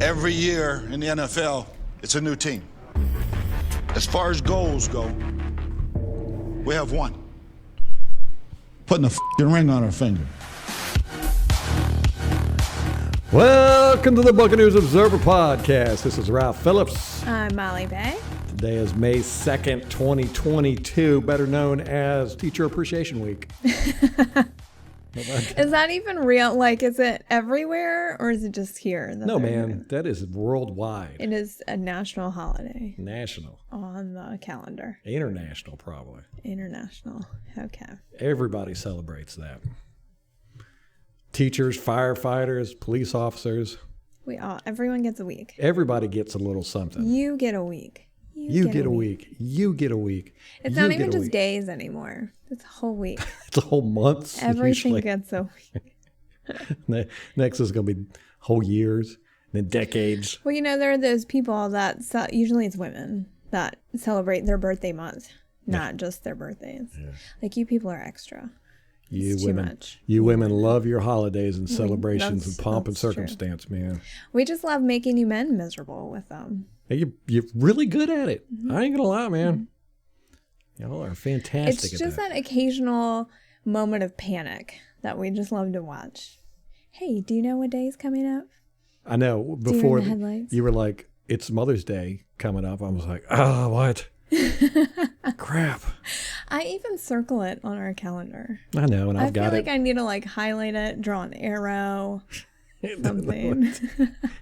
Every year in the NFL, it's a new team. As far as goals go, we have one. Putting a f***ing ring on our finger. Welcome to the Buccaneers Observer Podcast. This is Ralph Phillips. I'm Molly Bay. Today is May 2nd, 2022, better known as Teacher Appreciation Week. Is that even real? Like, is it everywhere or is it just here? No, man, that is worldwide. It is a national holiday. National. On the calendar. International, probably. International. Okay. Everybody celebrates that. Teachers, firefighters, police officers. Everyone gets a week. Everybody gets a little something. You get a week. You get a week. You get a week. It's not even just days anymore. It's a whole week. It's a whole month. Everything gets a week. Next is going to be whole years, then decades. Well, there are those people that, usually it's women, that celebrate their birthday month, not just their birthdays. Yeah. Like, you people are extra. You it's women, too much. You women love your holidays and celebrations and pomp and circumstance, true. Man. We just love making you men miserable with them. You're really good at it. Mm-hmm. I ain't gonna lie, man. Mm-hmm. Y'all are fantastic. It's just that occasional moment of panic that we just love to watch. Hey, do you know what day is coming up? I know. Before you were like, "It's Mother's Day coming up." I was like, "Oh, what? Crap!" I even circle it on our calendar. I know, and I feel like I need to highlight it, draw an arrow, something.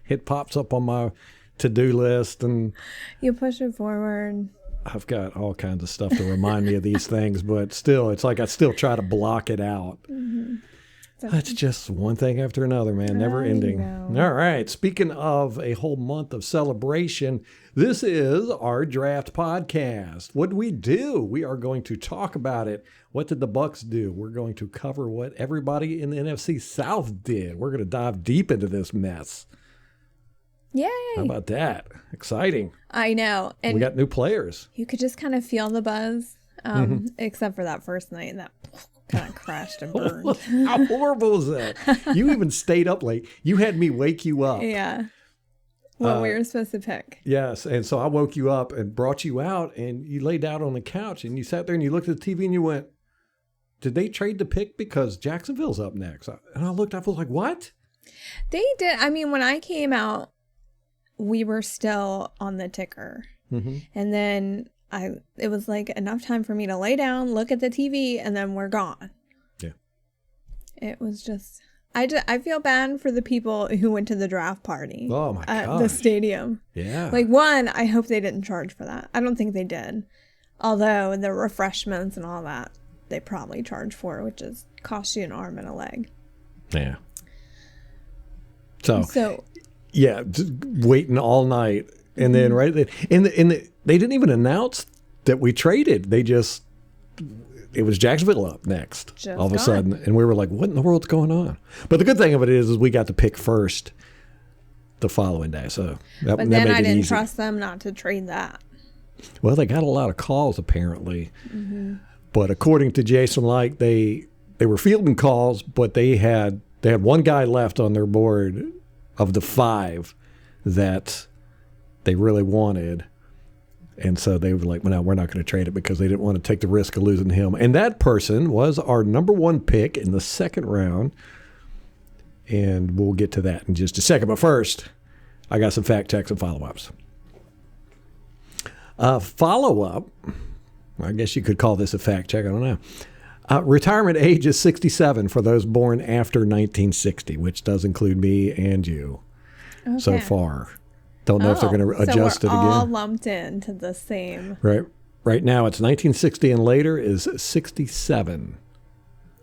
It pops up on my to-do list, and you push it forward. I've got all kinds of stuff to remind me of these things, but still, it's like I still try to block it out. Mm-hmm. That's just one thing after another, man. Never ending. All right. Speaking of a whole month of celebration, this is our draft podcast. What do? We are going to talk about it. What did the Bucs do? We're going to cover what everybody in the NFC South did. We're going to dive deep into this mess. Yay. How about that? Exciting. I know. And we got new players. You could just kind of feel the buzz, except for that first night that kind of crashed and burned. How horrible was that? You even stayed up late. You had me wake you up. Yeah. What we were supposed to pick. Yes. And so I woke you up and brought you out, and you laid out on the couch, and you sat there and you looked at the TV and you went, did they trade the pick because Jacksonville's up next? And I looked, I was like, what? They did. I mean, when I came out, we were still on the ticker. Mm-hmm. And then it was like enough time for me to lay down, look at the TV, and then we're gone. Yeah. It was just, I feel bad for the people who went to the draft party. Oh my at the stadium. Yeah. I hope they didn't charge for that. I don't think they did. Although the refreshments and all that, they probably charge for, which is cost you an arm and a leg. Yeah. So yeah, just waiting all night, and then they didn't even announce that we traded. It was Jacksonville up next all of a sudden, and we were like, "What in the world's going on?" But the good thing of it is we got to pick first the following day. So that made I didn't easy. Trust them not to trade that. Well, they got a lot of calls apparently, but according to Jason Licht, they were fielding calls, but they had one guy left on their board of the 5 that they really wanted. And so they were like, well, no, we're not going to trade it because they didn't want to take the risk of losing him. And that person was our number 1 pick in the second round. And we'll get to that in just a second. But first, I got some fact checks and follow-ups. Follow-up, I guess you could call this a fact check. I don't know. Retirement age is 67 for those born after 1960, which does include me and you so far. Don't know if they're going to adjust it again. All lumped into the same. Right now, it's 1960 and later is 67.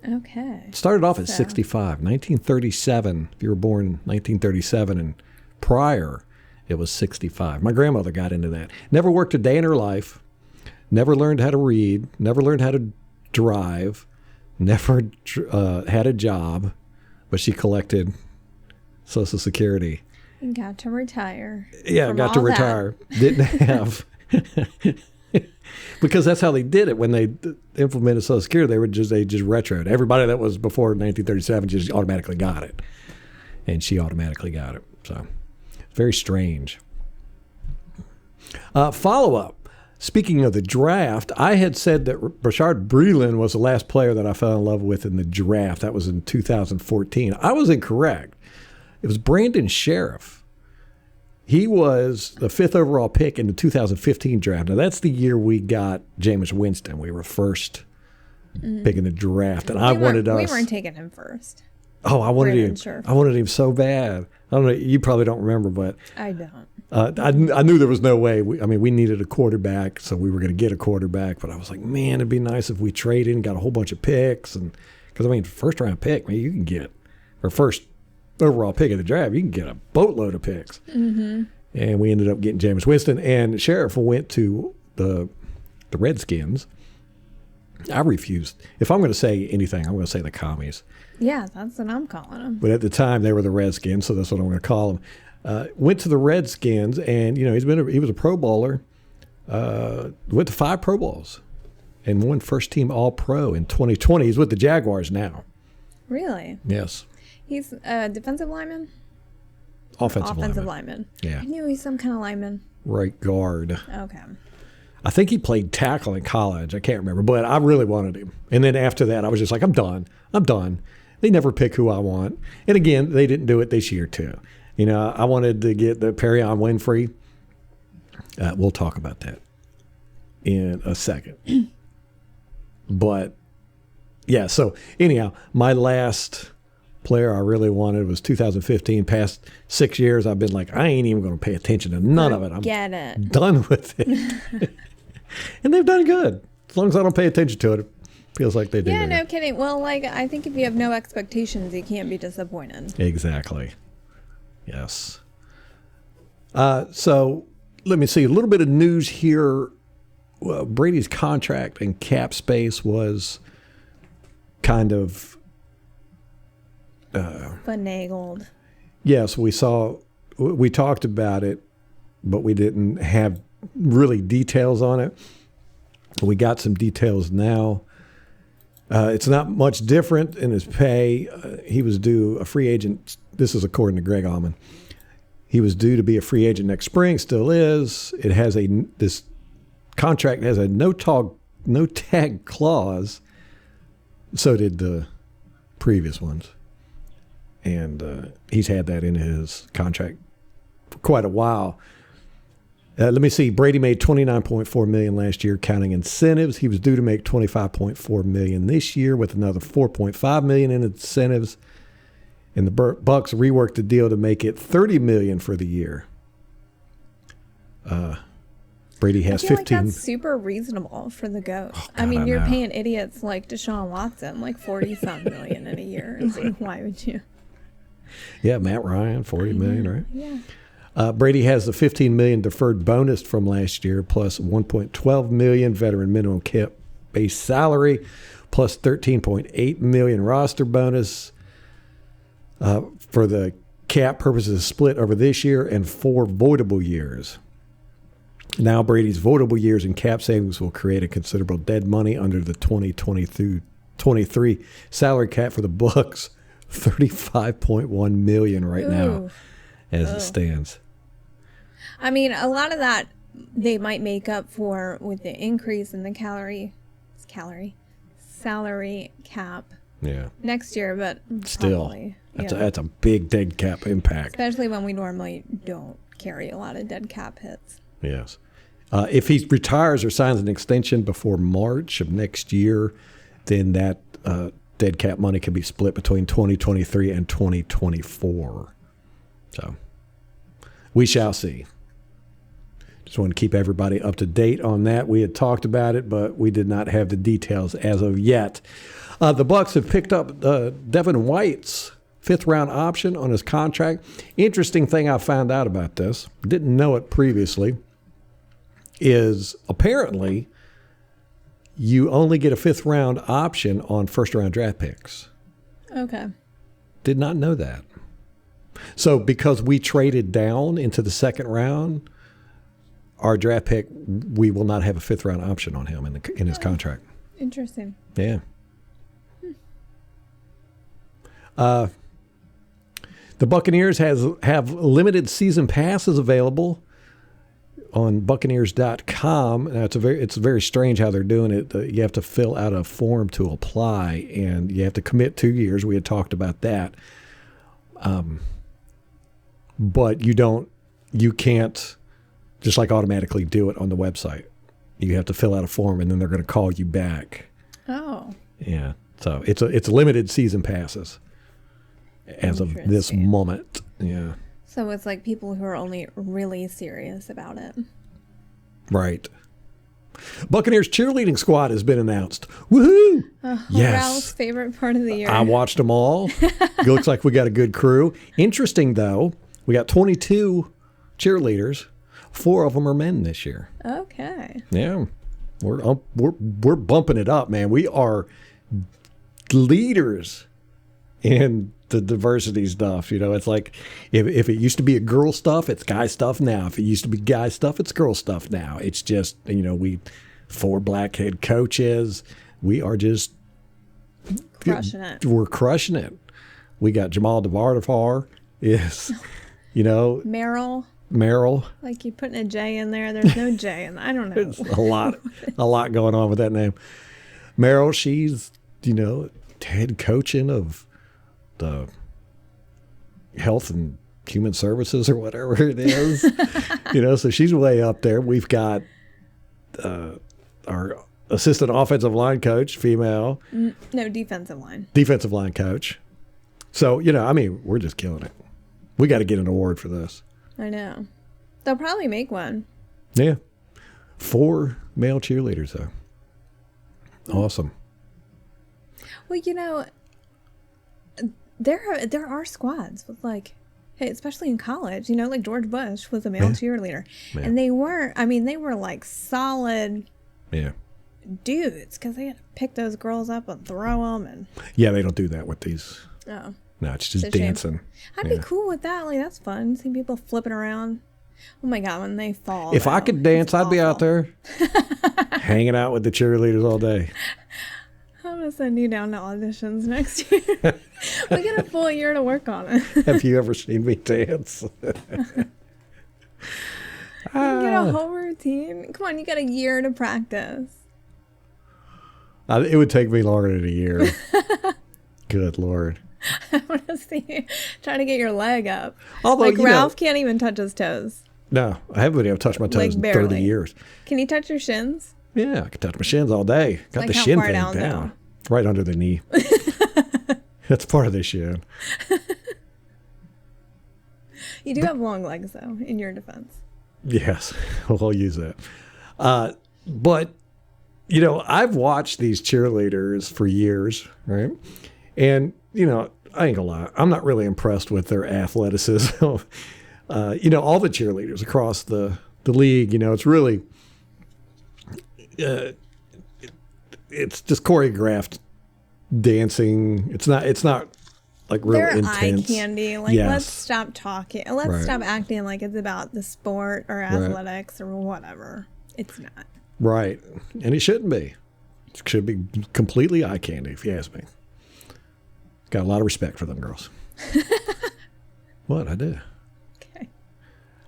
Okay. It started off at 65. 1937, if you were born in 1937 and prior, it was 65. My grandmother got into that. Never worked a day in her life. Never learned how to read. Never learned how to drive, never had a job, but she collected Social Security. And got to retire. Yeah, got to retire. Didn't have. Because that's how they did it when they implemented Social Security. They just retroed. Everybody that was before 1937 just automatically got it. And she automatically got it. So Very strange. Follow-up. Speaking of the draft, I had said that Bashaud Breeland was the last player that I fell in love with in the draft. That was in 2014. I was incorrect. It was Brandon Sheriff. He was the 5th overall pick in the 2015 draft. Now, that's the year we got Jameis Winston. We were first pick in the draft, and I wanted us. We weren't taking him first. Oh, I wanted Brandon him. Sheriff. I wanted him so bad. I don't know. You probably don't remember, but I don't. I knew there was no way. We needed a quarterback, so we were going to get a quarterback. But I was like, man, it'd be nice if we traded and got a whole bunch of picks. And because first round pick, man, you can get, or first overall pick of the draft, you can get a boatload of picks. Mm-hmm. And we ended up getting Jameis Winston, and Sheriff went to the Redskins. I refused. If I'm going to say anything, I'm going to say the Commies. Yeah, that's what I'm calling them. But at the time, they were the Redskins, so that's what I'm going to call them. Went to the Redskins, and he was a Pro Bowler. Went to 5 Pro Bowls, and won first team All Pro in 2020. He's with the Jaguars now. Really? Yes. He's a defensive lineman. Offensive lineman. Yeah. I knew he's some kind of lineman. Right guard. Okay. I think he played tackle in college. I can't remember, but I really wanted him. And then after that, I was just like, I'm done. They never pick who I want. And again, they didn't do it this year too. I wanted to get the Perrion Winfrey. We'll talk about that in a second. But, yeah, so anyhow, my last player I really wanted was 2015. Past 6 years, I've been like, I ain't even going to pay attention to none of it. I'm done with it. And they've done good. As long as I don't pay attention to it, it feels like they do. Yeah, no kidding. Well, I think if you have no expectations, you can't be disappointed. Exactly. Yes. So let me see. A little bit of news here. Brady's contract and cap space was kind of finagled. Yes, we talked about it, but we didn't have really details on it. We got some details now. It's not much different in his pay. He was due a free agent. This is according to Greg Allman. He was due to be a free agent next spring, still is. This contract has a no tag clause. So did the previous ones. And he's had that in his contract for quite a while. Let me see. Brady made $29.4 million last year, counting incentives. He was due to make $25.4 million this year, with another $4.5 million in incentives. And the Bucs reworked the deal to make it $30 million for the year. Brady has 15. Like that's super reasonable for the GOAT. Oh, God, you're paying idiots like Deshaun Watson like 40-something million in a year. It's like, why would you? Yeah, Matt Ryan, $40 million, right? Yeah. Brady has the $15 million deferred bonus from last year, plus $1.12 million veteran minimum cap base salary, plus $13.8 million roster bonus. For the cap purposes, split over this year and 4 voidable years. Now Brady's voidable years and cap savings will create a considerable dead money under the 2022-23 salary cap for the Bucs, $35.1 million right now as it stands. A lot of that they might make up for with the increase in the salary cap next year, but still, probably, that's a big dead cap impact. Especially when we normally don't carry a lot of dead cap hits. Yes. If he retires or signs an extension before March of next year, then that dead cap money can be split between 2023 and 2024. So we shall see. Just want to keep everybody up to date on that. We had talked about it, but we did not have the details as of yet. The Bucs have picked up Devin White's 5th-round option on his contract. Interesting thing I found out about this, didn't know it previously, is apparently you only get a 5th-round option on first-round draft picks. Okay. Did not know that. So because we traded down into the 2nd round, our draft pick, we will not have a 5th-round option on him in his contract. Interesting. Yeah. The Buccaneers have limited season passes available on Buccaneers.com. Now it's very strange how they're doing it. You have to fill out a form to apply, and you have to commit 2 years. We had talked about that. But you can't just like automatically do it on the website. You have to fill out a form, and then they're going to call you back. Oh. Yeah. So it's limited season passes as of this moment. Yeah. So it's like people who are only really serious about it. Right. Buccaneers cheerleading squad has been announced. Woohoo! Yes. Ralph's favorite part of the year. I watched them all. It looks like we got a good crew. Interesting, though, we got 22 cheerleaders. 4 of them are men this year. Okay. Yeah. We're bumping it up, man. We are leaders in the diversity stuff. It's like if it used to be a girl stuff, it's guy stuff now. If it used to be guy stuff, it's girl stuff now. It's just, we 4 black head coaches. We are just crushing it. We're crushing it. We got Jamal DeVardafar. Yes. Meryl. Like you putting a J in there. There's no J in there. I don't know. It's a lot going on with that name. Meryl, she's, head coaching of the Health and Human Services or whatever it is. So she's way up there. We've got our assistant offensive line coach, female. No, defensive line. Defensive line coach. So, we're just killing it. We got to get an award for this. I know. They'll probably make one. Yeah. 4 male cheerleaders, though. Awesome. Well, there are squads with especially in college, like George Bush was a male cheerleader. Yeah. And they were like solid dudes because they had to pick those girls up and throw them. And yeah, they don't do that with these. Oh. No, it's just dancing. I'd be cool with that. That's fun. See people flipping around. Oh my God, when they fall. If I could dance, I'd be out there hanging out with the cheerleaders all day. I'm going to send you down to auditions next year. We get a full year to work on it. Have you ever seen me dance? You can get a whole routine. Come on, you got a year to practice. It would take me longer than a year. Good Lord. I want to see you trying to get your leg up. Although, Ralph can't even touch his toes. No, I haven't been able to touch my toes in 30 years. Can you touch your shins? Yeah, I can touch my shins all day. Got the shin thing down. Right under the knee. That's part of the shin. You do have long legs, though, in your defense. Yes, we'll use that. But, I've watched these cheerleaders for years, right? And, I ain't gonna lie, I'm not really impressed with their athleticism. All the cheerleaders across the league, it's really, it's just choreographed dancing. It's not like real They're intense. Eye candy. Let's stop talking. Let's stop acting like it's about the sport or athletics or whatever. It's not. Right. And it shouldn't be. It should be completely eye candy, if you ask me. Got a lot of respect for them girls. What? I do.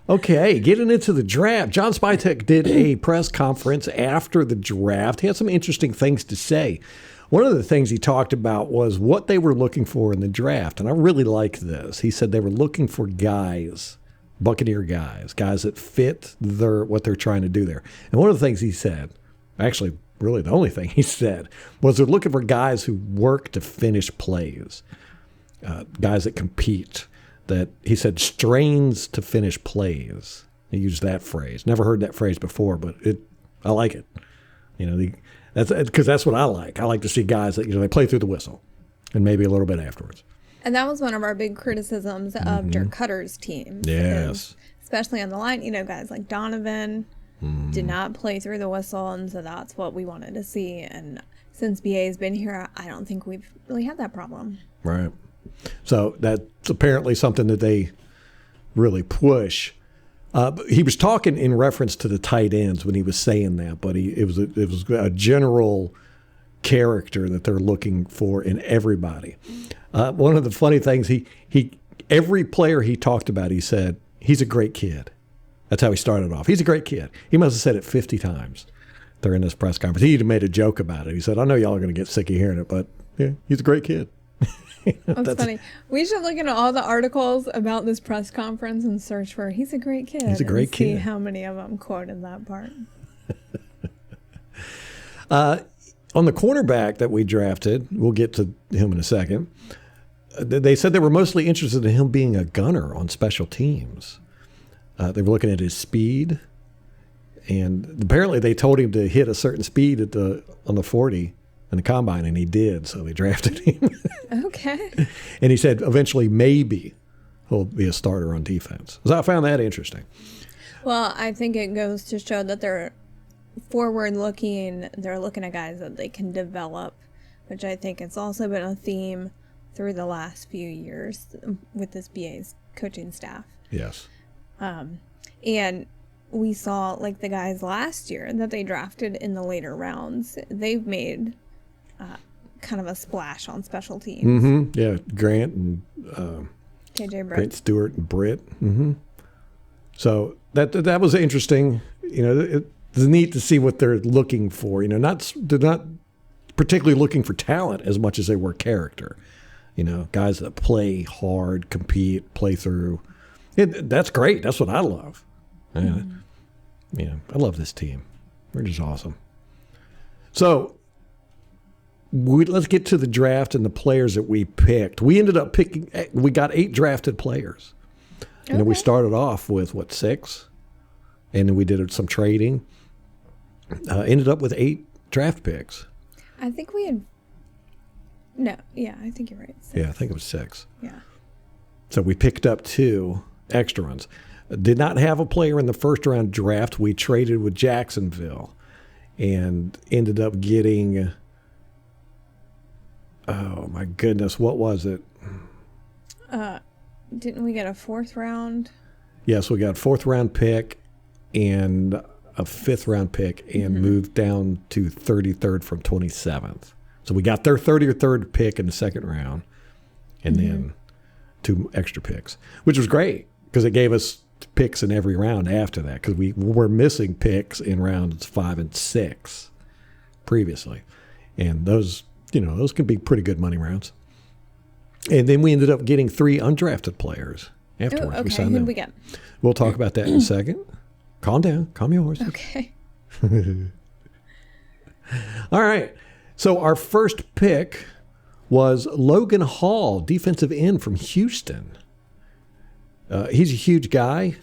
Okay, getting into the draft. John Spytek did a press conference after the draft. He had some interesting things to say. One of the things he talked about was what they were looking for in the draft, and I really like this. He said they were looking for guys, Buccaneer guys that fit what they're trying to do there. And one of the things he said, actually really the only thing he said, was they're looking for guys who work to finish plays, guys that compete. That he said strains to finish plays. He used that phrase. Never heard that phrase before, but I like it. That's because that's what I like. I like to see guys that they play through the whistle, and maybe a little bit afterwards. And that was one of our big criticisms of Dirk Cutter's team. Yes, especially on the line. Guys like Donovan did not play through the whistle, and so that's what we wanted to see. And since BA's been here, I don't think we've really had that problem. Right. So that's apparently something that they really push. He was talking in reference to the tight ends when he was saying that, but it was a general character that they're looking for in everybody. One of the funny things, he every player he talked about, he said, he's a great kid. That's how he started off. He's a great kid. He must have said it 50 times during this press conference. He even made a joke about it. He said, I know y'all are going to get sick of hearing it, but yeah, he's a great kid. That's funny. We should look into all the articles about this press conference and search for "he's a great kid." He's a great and kid. See how many of them quoted that part. On the cornerback that we drafted, we'll get to him in a second. They said they were mostly interested in him being a gunner on special teams. They were looking at his speed, and apparently they told him to hit a certain speed on the 40 in the combine, and he did, so they drafted him. Okay. And he said eventually maybe he'll be a starter on defense. So I found that interesting. Well, I think it goes to show that they're forward-looking. They're looking at guys that they can develop, which I think it's also been a theme through the last few years with this BA's coaching staff. Yes. And we saw, like, the guys last year that they drafted in the later rounds, they've made kind of a splash on special teams. Mm-hmm. Yeah, Grant and KJ Britt. Grant Stewart and Britt. Mm-hmm. So that was interesting. You know, it's neat to see what they're looking for. You know, they're not particularly looking for talent as much as they were character. You know, guys that play hard, compete, play through. That's great. That's what I love. Yeah, I love this team. They're just awesome. So let's get to the draft and the players that we picked. We ended up we got 8 drafted players. You know, we started off with, 6? And then we did some trading. Ended up with 8 draft picks. I think we had... No, yeah, I think you're right. 6. Yeah, I think it was 6. Yeah. So we picked up 2 extra ones. Did not have a player in the first round draft. We traded with Jacksonville and ended up getting, oh my goodness, what was it? Didn't we get a 4th round? Yes, we got a 4th round pick and a 5th round pick and moved down to 33rd from 27th. So we got their 33rd pick in the second round and then 2 extra picks, which was great because it gave us picks in every round after that because we were missing picks in rounds 5 and 6 previously. And those can be pretty good money rounds. And then we ended up getting 3 undrafted players afterwards. Oh, okay. We signed Who'd them. we get? We'll talk about that in a second. Calm down. Calm your horses. Okay. All right. So our first pick was Logan Hall, defensive end from Houston. He's a huge guy,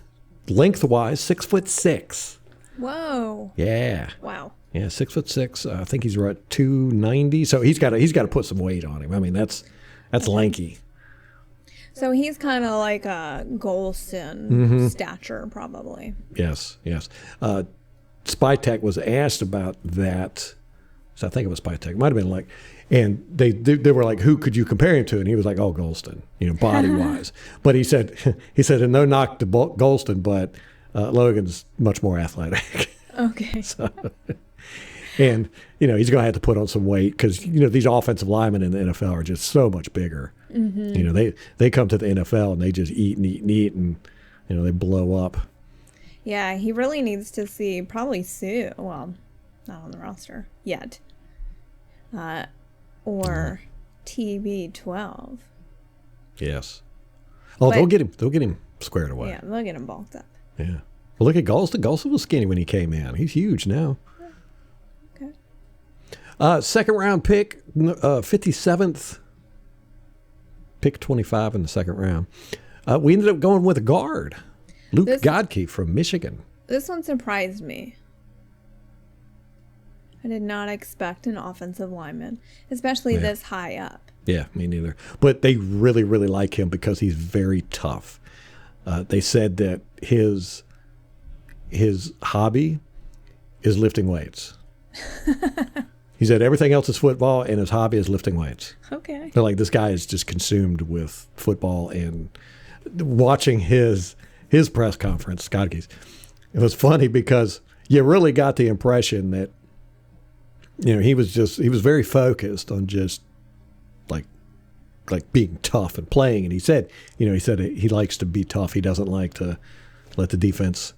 lengthwise, 6'6". Whoa. Yeah. Wow. Yeah, 6'6". I think he's right 290. So he's got to put some weight on him. I mean, that's lanky. So he's kind of like a Golston stature, probably. Yes. Spytech was asked about that. So I think it was Spytech. It might have been like, and they were like, who could you compare him to? And he was like, oh, Golston, body wise. But he said, and no knock to Golston, but Logan's much more athletic. Okay. And he's going to have to put on some weight because these offensive linemen in the NFL are just so much bigger. They come to the NFL and they just eat and eat and eat, and they blow up. Yeah, he really needs to see probably Sue. Well, not on the roster yet. Or TB12. Yes. Oh, they'll get him squared away. Yeah, they'll get him bulked up. Yeah. Well, look at Golston. Golston was skinny when he came in. He's huge now. Okay. Second round pick, 57th. Pick 25 in the second round. We ended up going with a guard, Luke Goedeke from Michigan. This one surprised me. I did not expect an offensive lineman, especially this high up. Yeah, me neither. But they really, really like him because he's very tough. They said that his hobby is lifting weights. He said everything else is football and his hobby is lifting weights. Okay. They're like, this guy is just consumed with football. And watching his press conference, Goedeke's, it was funny because you really got the impression that he was very focused on just like like being tough and playing. And he said he likes to be tough. He doesn't like to let the defense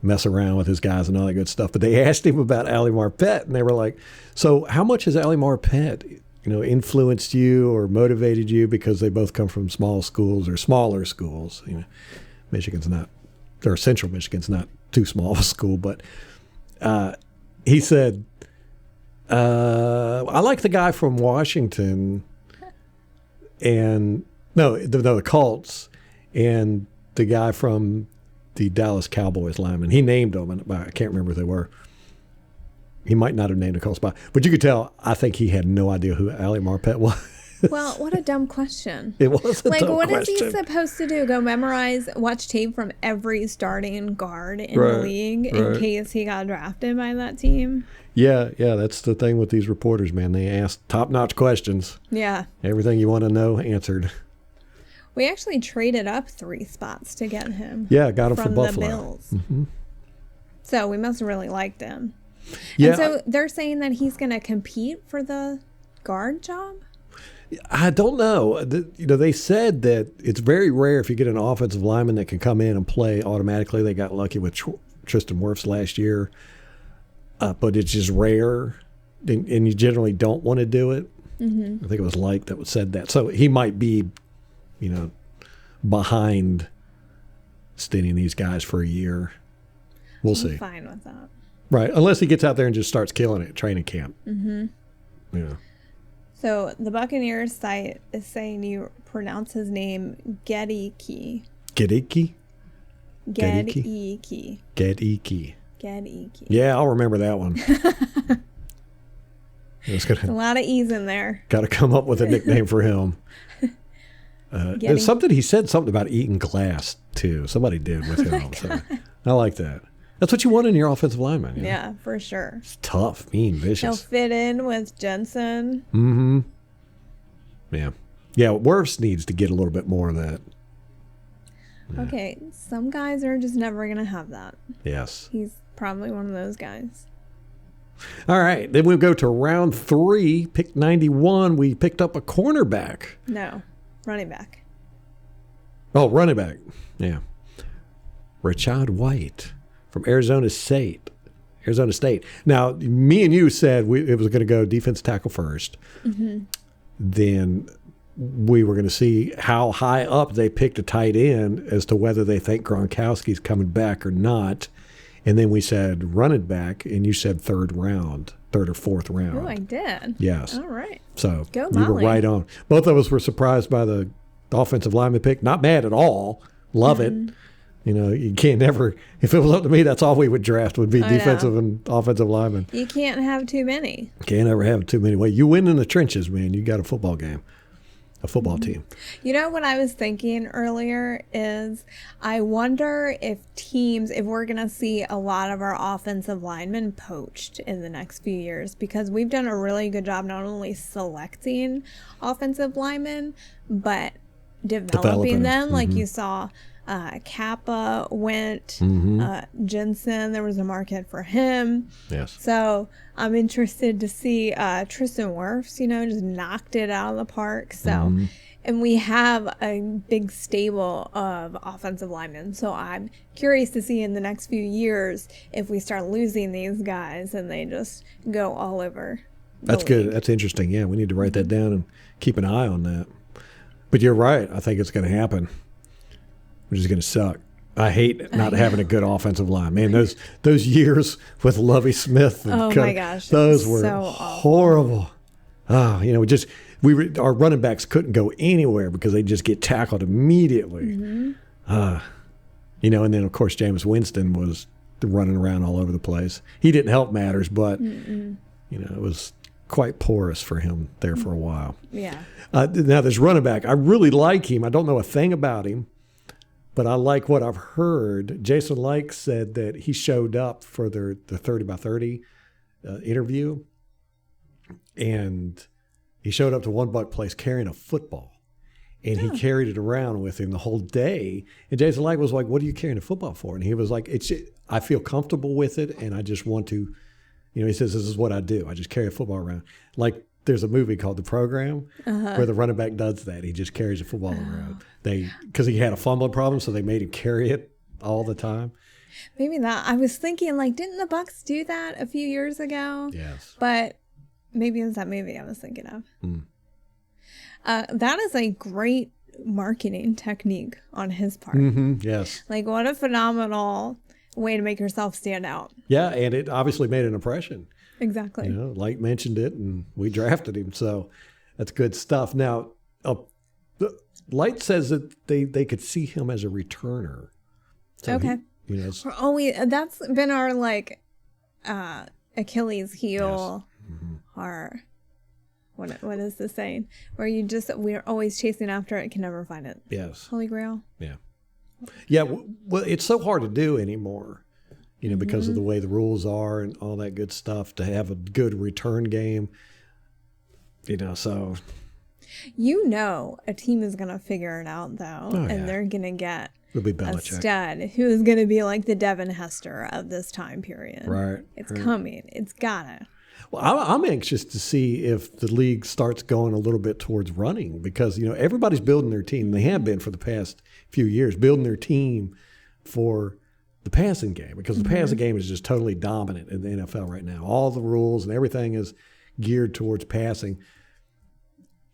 mess around with his guys and all that good stuff. But they asked him about Ali Marpet, and they were like, so how much has Ali Marpet, influenced you or motivated you, because they both come from small schools or smaller schools. Michigan's not, or Central Michigan's not too small of a school, but he said, I like the guy from Washington and the Colts and the guy from the Dallas Cowboys lineman. He named them, and I can't remember who they were. He might not have named the Colts, but you could tell, I think he had no idea who Ali Marpet was. Well, what a dumb question. It was a dumb question. What is he supposed to do? Go watch tape from every starting guard in the league in case he got drafted by that team? Yeah, that's the thing with these reporters, man. They ask top-notch questions. Yeah. Everything you want to know answered. We actually traded up 3 spots to get him. Yeah, got him from Buffalo. The Bills. Mm-hmm. So we must have really liked him. Yeah. And so they're saying that he's going to compete for the guard job? I don't know. They said that it's very rare if you get an offensive lineman that can come in and play automatically. They got lucky with Tristan Wirfs last year. But it's just rare, and you generally don't want to do it. Mm-hmm. I think it was Licht that said that. So he might be, behind standing these guys for a year. We'll see. I'm fine with that. Right, unless he gets out there and just starts killing it at training camp. Mm-hmm. Yeah. So the Buccaneers site is saying you pronounce his name Goedeke. Goedeke? Goedeke. Goedeke. Goedeke. Yeah, I'll remember that one. There's a lot of E's in there. Got to come up with a nickname for him. There's something he said something about eating glass too. Somebody did with him. So I like that. That's what you want in your offensive lineman. Yeah, for sure. It's tough, mean, vicious. He'll fit in with Jensen. Mm-hmm. Yeah. Yeah, Wirfs needs to get a little bit more of that. Yeah. Okay, some guys are just never going to have that. Yes. He's probably one of those guys. All right, then we'll go to round 3, pick 91. We picked up a cornerback. No, running back. Oh, running back. Yeah. Rachaad White from Arizona State. Now, me and you said it was going to go defense tackle first. Mm-hmm. Then we were going to see how high up they picked a tight end as to whether they think Gronkowski's coming back or not. And then we said running back, and you said third or fourth round. Oh, I did. Yes. All right. So go you were right on. Both of us were surprised by the offensive lineman pick. Not mad at all. Love it. You can't never, if it was up to me, that's all we would draft would be defensive and offensive linemen. You can't have too many. Can't ever have too many. Well, you win in the trenches, man. You got a football game, a football team. You know what I was thinking earlier is I wonder if we're going to see a lot of our offensive linemen poached in the next few years, because we've done a really good job not only selecting offensive linemen, but developing them. Like you saw Kappa went, Jensen, there was a market for him. Yes. So I'm interested to see Tristan Wirfs, just knocked it out of the park. So, and we have a big stable of offensive linemen. So I'm curious to see in the next few years if we start losing these guys and they just go all over. That's good. That's interesting. Yeah, we need to write that down and keep an eye on that. But you're right. I think it's going to happen, which is going to suck. I hate not having a good offensive line. Man, those years with Lovie Smith. And my gosh. Those were so horrible. Oh, our running backs couldn't go anywhere because they just get tackled immediately. And then, of course, Jameis Winston was running around all over the place. He didn't help matters, but, it was quite porous for him there for a while. Yeah. Now, this running back, I really like him. I don't know a thing about him, but I like what I've heard. Jason Licht said that he showed up for the 30 by 30 interview, and he showed up to One Buck Place carrying a football, and he carried it around with him the whole day. And Jason Licht was like, "What are you carrying a football for?" And he was like, I feel comfortable with it, and I just want to, he says, "This is what I do. I just carry a football around." Like there's a movie called The Program where the running back does that. He just carries a football around. Because he had a fumbling problem, so they made him carry it all the time. Maybe that. I was thinking, like, didn't the Bucs do that a few years ago? Yes. But maybe it was that movie I was thinking of. That is a great marketing technique on his part. Yes. Like, what a phenomenal way to make yourself stand out. Yeah, and it obviously made an impression. Exactly. You know, Light mentioned it, and we drafted him, so that's good stuff. Now, Light says that they could see him as a returner. So okay. We're always, that's been our, like, Achilles heel, our, what is the saying? Where we're always chasing after it, can never find it. Yes. Holy Grail. Yeah. Yeah, well, it's so hard to do anymore, you know, because of the way the rules are and all that good stuff, to have a good return game, you know, so. You know a team is going to figure it out, though, and they're going to get It'll be a Belichick. stud who is going to be like the Devin Hester of this time period. Right. It's coming. It's gotta. Well, I'm anxious to see if the league starts going a little bit towards running, because, you know, everybody's building their team. They have been for the past few years, building their team for the passing game, because the passing game is just totally dominant in the NFL right now. All the rules and everything is geared towards passing.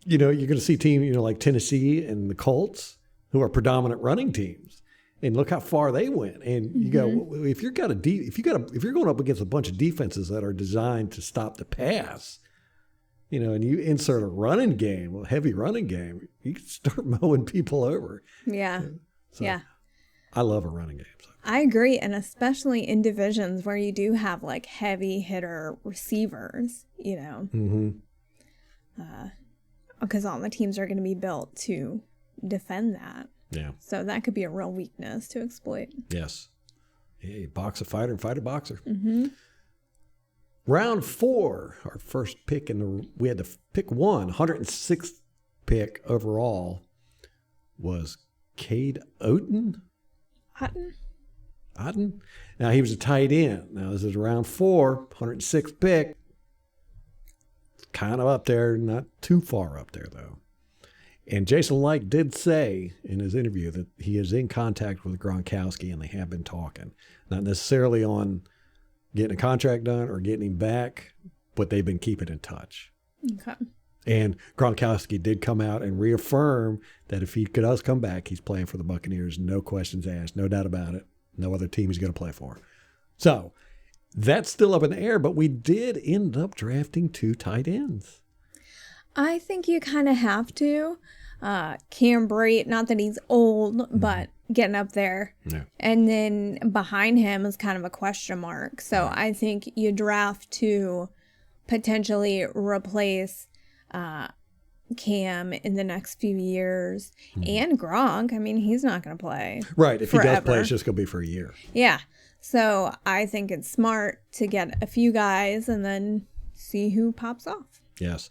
You know, you're going to see teams, you know, like Tennessee and the Colts, who are predominant running teams, and look how far they went. And you go, if you're going up against a bunch of defenses that are designed to stop the pass, you know, and you insert a running game, a heavy running game, you can start mowing people over. Yeah. So, yeah. I love a running game. So. I agree. And especially in divisions where you do have like heavy hitter receivers, you know, because all the teams are going to be built to defend that. Yeah. So that could be a real weakness to exploit. Yes. Hey, box a fighter and fight a boxer. Round 4, our first pick we had to pick 106th pick overall was Cade Otton. Otton. Now, he was a tight end. Now, this is round 4, 106th pick. Kind of up there, not too far up there, though. And Jason Licht did say in his interview that he is in contact with Gronkowski, and they have been talking. Not necessarily on getting a contract done or getting him back, but they've been keeping in touch. Okay. And Gronkowski did come out and reaffirm that if he does come back, he's playing for the Buccaneers. No questions asked. No doubt about it. No other team he's going to play for. So that's still up in the air, but we did end up drafting 2 tight ends. I think you kind of have to. Cam Brate, not that he's old, but getting up there. Yeah. And then behind him is kind of a question mark. So I think you draft to potentially replace Cam in the next few years. And Gronk, I mean, he's not going to play. Right. If forever. He does play, it's just going to be for a year. Yeah. So I think it's smart to get a few guys and then see who pops off. Yes.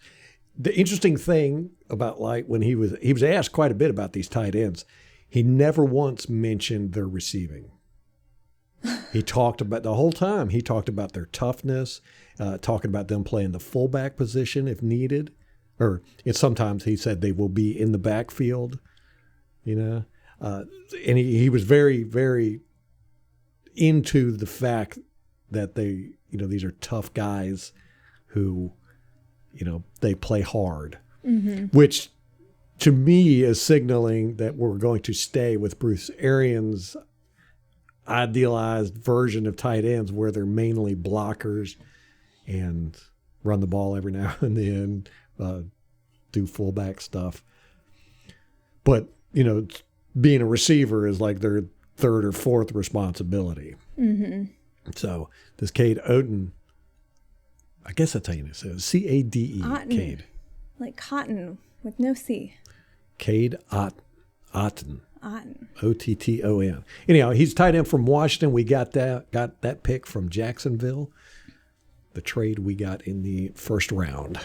The interesting thing about Light, when he was asked quite a bit about these tight ends, he never once mentioned their receiving. He talked about the whole time. He talked about their toughness, talking about them playing the fullback position if needed, or sometimes he said they will be in the backfield. You know, and he was very, very into the fact that they, you know, these are tough guys who, you know, they play hard, which to me is signaling that we're going to stay with Bruce Arians' idealized version of tight ends, where they're mainly blockers and run the ball every now and then, do fullback stuff. But, you know, being a receiver is like their third or fourth responsibility. So this Cade Otton, I guess that's how you say it. C-A-D-E. Cade. Like cotton with no C. Cade Otton. Otton. O-T-T-O-N. Anyhow, he's tight end from Washington. We got that pick from Jacksonville. The trade we got in the first round.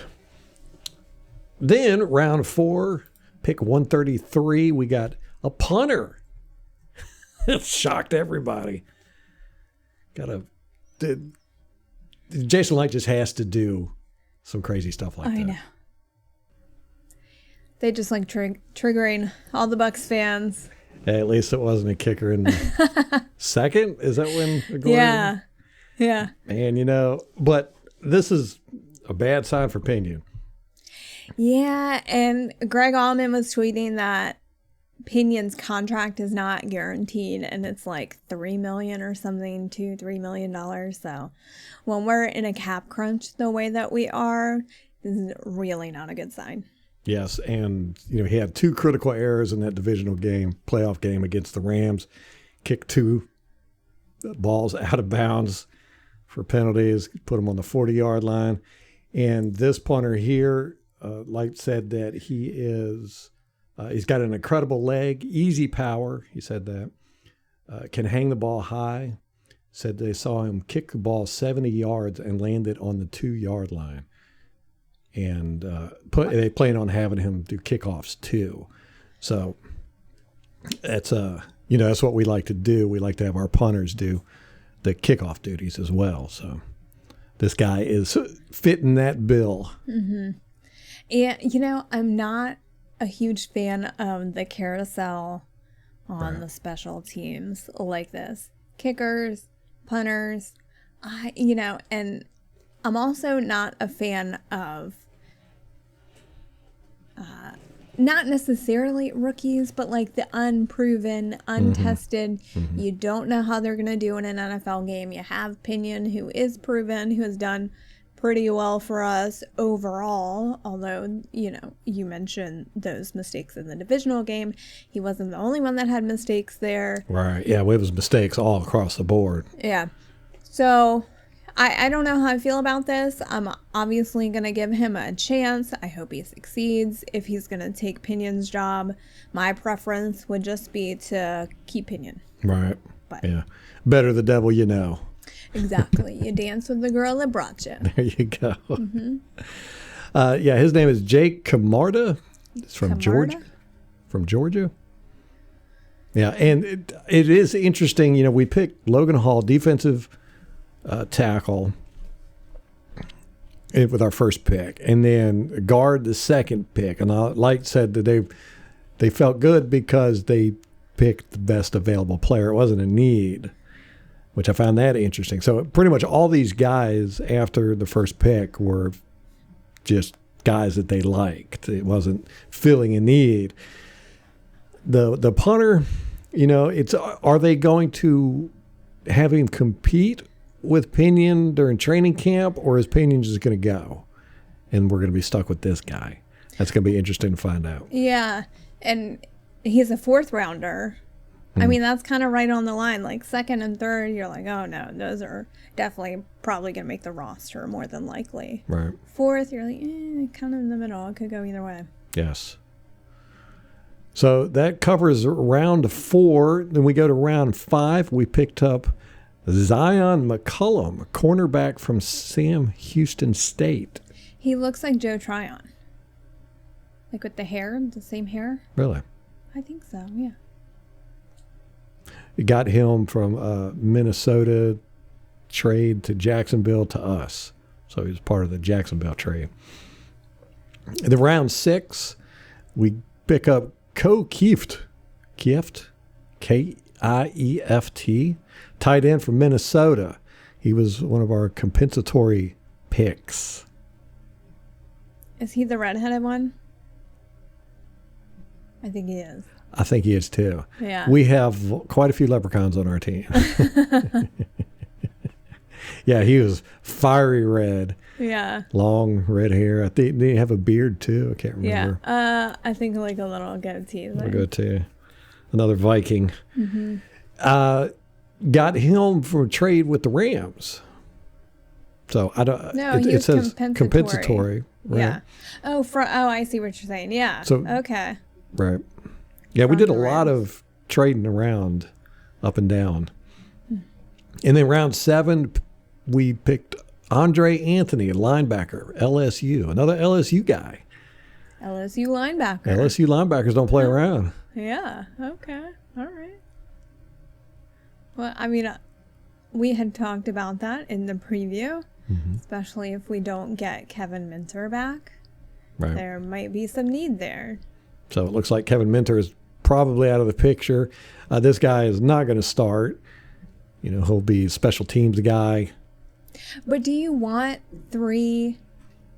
Then round 4, pick 133, we got a punter. It shocked everybody. Jason Licht just has to do some crazy stuff like I that. know. They just like triggering all the Bucs fans. Hey, at least it wasn't a kicker in the second. Is that when? Yeah. Yeah. And, but this is a bad sign for Pinion. Yeah. And Greg Allman was tweeting that Pinion's contract is not guaranteed, and it's like $3 million or something, $2-3 million. So when we're in a cap crunch the way that we are, this is really not a good sign. Yes, and he had 2 critical errors in that divisional game, playoff game against the Rams. Kicked 2 balls out of bounds for penalties, put them on the 40-yard line. And this punter here, Licht said that he's got an incredible leg, easy power. He said that can hang the ball high. Said they saw him kick the ball 70 yards and land it on the 2-yard line. And they plan on having him do kickoffs too. So that's that's what we like to do. We like to have our punters do the kickoff duties as well. So this guy is fitting that bill. Mm-hmm. And I'm not a huge fan of the carousel on the special teams like this. Kickers, punters, and I'm also not a fan of not necessarily rookies, but like the unproven, untested. Mm-hmm. You don't know how they're going to do in an NFL game. You have Pinion, who is proven, who has done pretty well for us overall, although, you mentioned those mistakes in the divisional game. He wasn't the only one that had mistakes there. Right. Yeah, it was mistakes all across the board. Yeah. So I don't know how I feel about this. I'm obviously going to give him a chance. I hope he succeeds. If he's going to take Pinion's job, my preference would just be to keep Pinion. Right. But, yeah. Better the devil you know. Exactly. You dance with the girl that brought you. There you go. Mm-hmm. His name is Jake Camarda. It's from Georgia. From Georgia. Yeah, and it is interesting. We picked Logan Hall, defensive tackle, with our first pick, and then guard the second pick. And Licht said that they felt good because they picked the best available player. It wasn't a need, which I found that interesting. So pretty much all these guys after the first pick were just guys that they liked. It wasn't filling a need. The punter, are they going to have him compete with Pinion during training camp, or is Pinion just going to go and we're going to be stuck with this guy? That's going to be interesting to find out. Yeah, and he's a 4th rounder. I mean, that's kind of right on the line. Like 2nd and 3rd, you're like, oh no, those are definitely probably going to make the roster more than likely. Right. 4th, you're like, kind of in the middle. It could go either way. Yes. So that covers round 4. Then we go to round 5. We picked up Zyon McCollum, a cornerback from Sam Houston State. He looks like Joe Tryon. Like with the hair, the same hair. Really? I think so, yeah. We got him from Minnesota trade to Jacksonville to us. So he was part of the Jacksonville trade. In the round 6, we pick up Ko Kieft. Kieft? Kieft. Tight end from Minnesota. He was one of our compensatory picks. Is he the redheaded one? I think he is. I think he is too. Yeah. We have quite a few leprechauns on our team. Yeah, he was fiery red. Yeah. Long red hair. I think did he have a beard too? I can't remember. Yeah. I think like a little goatee. A goatee. Another Viking. Mm-hmm. Got him for a trade with the Rams. So I don't. No, it says compensatory. Right? Yeah. Oh, I see what you're saying. Yeah. So okay. Right. Yeah, we did a lot of trading around, up and down. And then round 7, we picked Andre Anthony, a linebacker, LSU, another LSU guy. LSU linebacker. LSU linebackers don't play around. Yeah. Okay. All right. Well, I mean, we had talked about that in the preview, especially if we don't get Kevin Minter back. Right. There might be some need there. So it looks like Kevin Minter is probably out of the picture. This guy is not going to start. He'll be a special teams guy. But do you want 3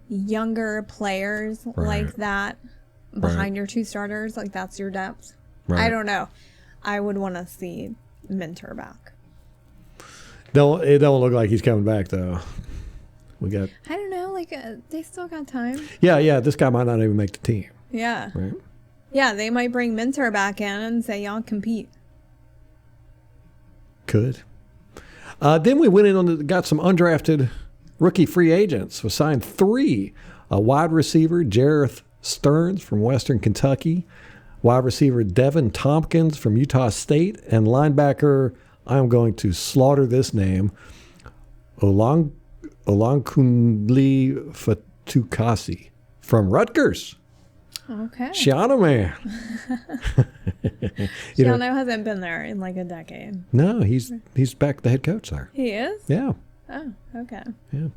younger players like that behind your 2 starters? Like, that's your depth? Right. I don't know. I would want to see Minter back. It don't look like he's coming back, though. I don't know. Like, they still got time. Yeah. This guy might not even make the team. Yeah. Right. Yeah, they might bring Minter back in and say, y'all compete. Could. Then we went in got some undrafted rookie free agents. We signed 3. A wide receiver, Jareth Stearns from Western Kentucky. Wide receiver, Devin Tompkins from Utah State. And linebacker, I'm going to slaughter this name, Olakunle Fatukasi from Rutgers. Okay. Shiano man. Shiano hasn't been there in like a decade. No, he's back the head coach there. He is? Yeah. Oh, okay. Yeah.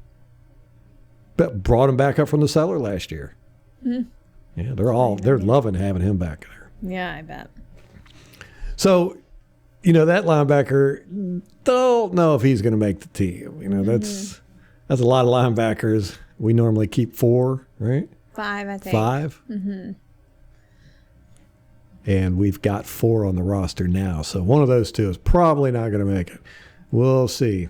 But brought him back up from the cellar last year. Yeah, they're loving having him back there. Yeah, I bet. So, that linebacker, don't know if he's going to make the team. That's a lot of linebackers. We normally keep 4, right? 5, I think. 5? Mm-hmm. And we've got 4 on the roster now. So one of those 2 is probably not going to make it. We'll see.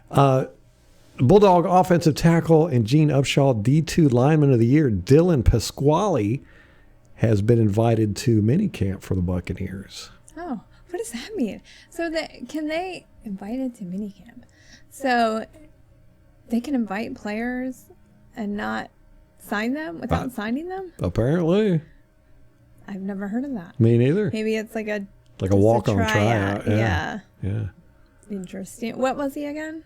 Bulldog offensive tackle and Gene Upshaw D2 lineman of the year, Dylan Pasquale, has been invited to minicamp for the Buccaneers. Oh, what does that mean? So can they invite it to minicamp? So they can invite players and not sign them without signing them? Apparently. I've never heard of that. Me neither. Maybe it's like a walk-on tryout. Yeah. Yeah. Interesting. What was he again?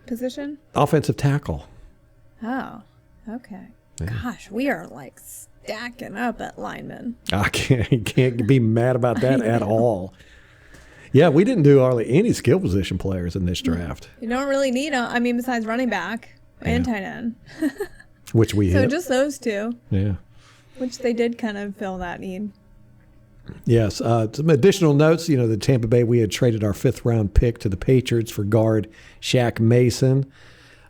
Position? Offensive tackle. Oh, okay. Yeah. Gosh, we are like stacking up at linemen. I can't be mad about that at all. Yeah, we didn't do hardly any skill position players in this draft. You don't really need them. I mean, besides running back and tight end. Which we hit. So just those 2. Yeah. Which they did kind of fill that need. Yes. Some additional notes. The Tampa Bay, we had traded our 5th-round pick to the Patriots for guard Shaq Mason.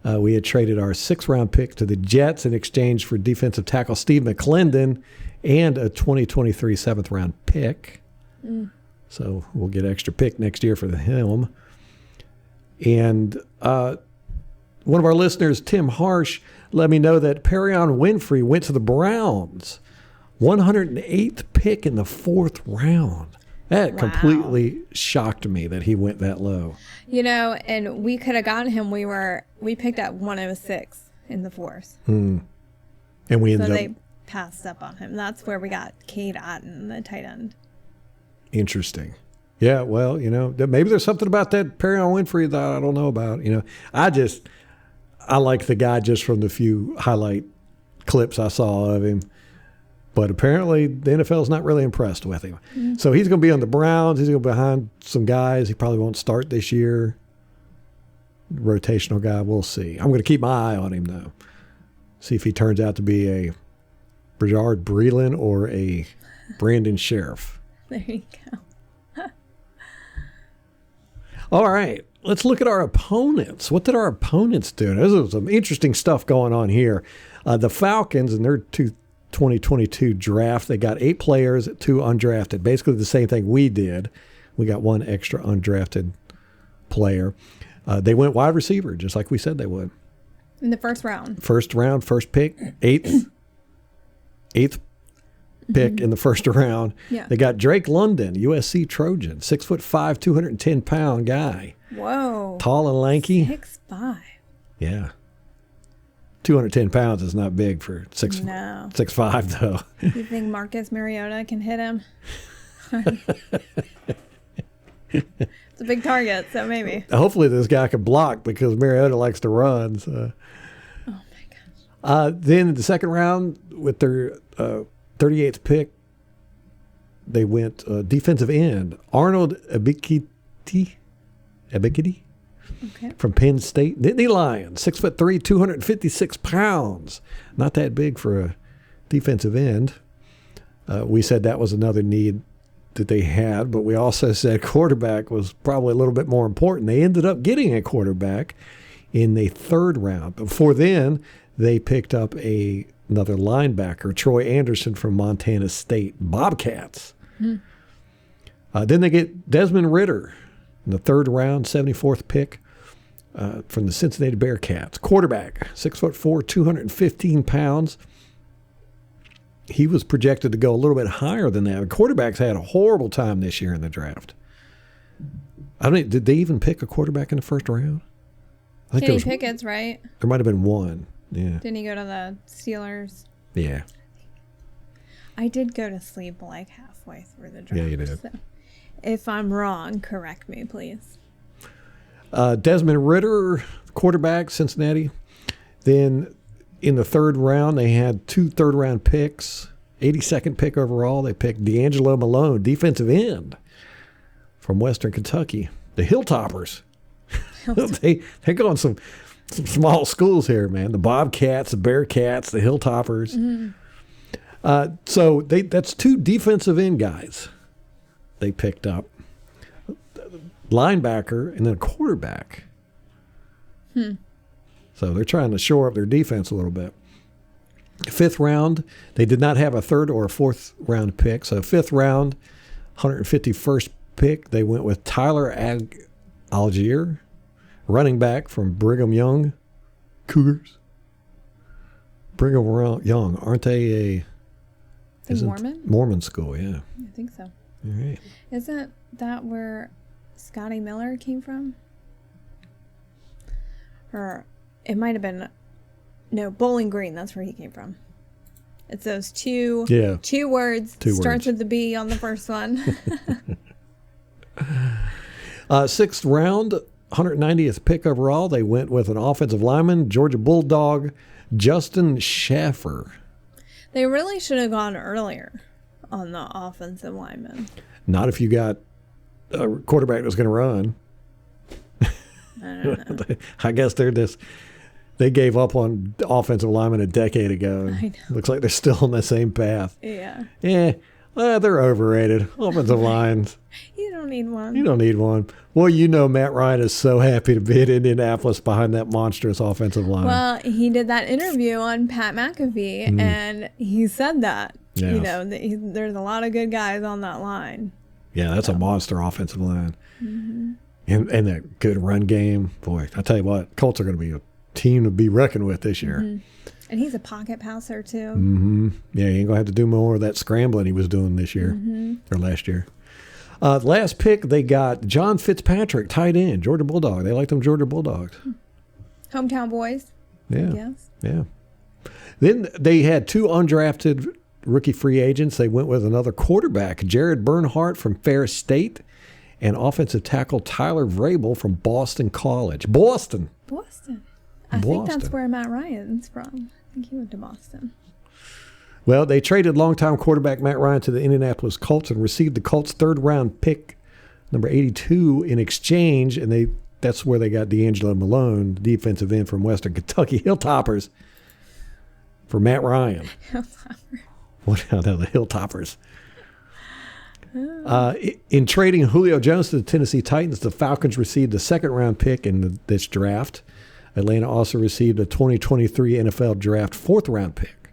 We had traded our 6th-round pick to the Jets in exchange for defensive tackle Steve McClendon and a 2023 7th-round pick. So we'll get extra pick next year for him. And one of our listeners, Tim Harsh, let me know that Perion Winfrey went to the Browns. 108th pick in the 4th round. That completely shocked me that he went that low. And we could have gotten him. We picked at 106 in the 4th. And we ended up. They passed up on him. That's where we got Cade Otton, the tight end. Interesting. Yeah, well, maybe there's something about that Perion Winfrey that I don't know about. I like the guy just from the few highlight clips I saw of him. But apparently the NFL is not really impressed with him. So he's going to be on the Browns. He's going to be behind some guys. He probably won't start this year. Rotational guy. We'll see. I'm going to keep my eye on him, though. See if he turns out to be a Bernard Breland or a Brandon Sheriff. There you go. All right. Let's look at our opponents. What did our opponents do? There's some interesting stuff going on here. The Falcons and their 2022 draft, they got 8 players, 2 undrafted. Basically the same thing we did. We got 1 extra undrafted player. They went wide receiver, just like we said they would. In the first round. First round, first pick, 8th pick in the first round. Yeah. They got Drake London, USC Trojan, 6'5", 210-pound guy. Whoa. Tall and lanky. 6'5". Yeah. 210 pounds is not big for 6'5", though. You think Marcus Mariota can hit him? It's a big target, so maybe. Hopefully this guy can block because Mariota likes to run. So. Oh, my gosh. Then in the second round, with their 38th pick, they went defensive end. Arnold Abikiti. Ebigidi Okay. from Penn State. Nittany Lions, 6'3", 256 pounds. Not that big for a defensive end. We said that was another need that they had, but we also said quarterback was probably a little bit more important. They ended up getting a quarterback in the 3rd round. Before then, they picked up another linebacker, Troy Anderson from Montana State, Bobcats. Then they get Desmond Ridder in the 3rd round, 74th pick from the Cincinnati Bearcats. Quarterback, 6'4", 215 pounds. He was projected to go a little bit higher than that. Quarterbacks had a horrible time this year in the draft. I mean, did they even pick a quarterback in the 1st round? I think Kenny Pickett's right. There might have been one. Yeah. Didn't he go to the Steelers? Yeah. I did go to sleep like halfway through the draft. Yeah, you did. So if I'm wrong, correct me, please. Desmond Ridder, quarterback, Cincinnati. Then in the 3rd round, they had 2 third-round picks. 82nd pick overall, they picked D'Angelo Malone, defensive end from Western Kentucky. The Hilltoppers. They're going some small schools here, man. The Bobcats, the Bearcats, the Hilltoppers. So that's 2 defensive end guys they picked up. Linebacker and then a quarterback. So they're trying to shore up their defense a little bit. 5th round, they did not have a 3rd or a 4th round pick. So 5th round, 151st pick, they went with Tyler Algier, running back from Brigham Young Cougars. Brigham Young, aren't they Mormon? Mormon school, yeah. I think so. All right. Isn't that where Scotty Miller came from? Or it might have been, no, Bowling Green. That's where he came from. It's those two words. Starts with the B on the first one. 6th round, 190th pick overall. They went with an offensive lineman, Georgia Bulldog, Justin Schaffer. They really should have gone earlier on the offensive lineman. Not if you got a quarterback that's going to run. I don't know. I guess they gave up on offensive linemen a decade ago. I know. Looks like they're still on the same path. Yeah. They're overrated. Offensive lines. You don't need one. You don't need one. Well, you know Matt Ryan is so happy to be in Indianapolis behind that monstrous offensive line. Well, he did that interview on Pat McAfee, and he said that. Yeah. You know, there's a lot of good guys on that line. Yeah, that's a monster offensive line. And that good run game. Boy, I tell you what, Colts are going to be a team to be reckoned with this year. And he's a pocket passer, too. Yeah, he ain't going to have to do more of that scrambling he was doing this year or last year. Last pick, they got John Fitzpatrick, tight end, Georgia Bulldog. They like them Georgia Bulldogs. Hometown boys. Yeah. Yes. Yeah. Then they had 2 undrafted rookie free agents. They went with another quarterback, Jared Bernhardt from Ferris State, and offensive tackle Tyler Vrabel from Boston College. Boston. I think that's where Matt Ryan's from. I think he went to Boston. Well, they traded longtime quarterback Matt Ryan to the Indianapolis Colts and received the Colts' 3rd round pick, number 82, in exchange, and that's where they got D'Angelo Malone, defensive end from Western Kentucky, Hilltoppers, for Matt Ryan. What the Hilltoppers? In trading Julio Jones to the Tennessee Titans, the Falcons received a 2nd round pick in this draft. Atlanta also received a 2023 NFL Draft 4th round pick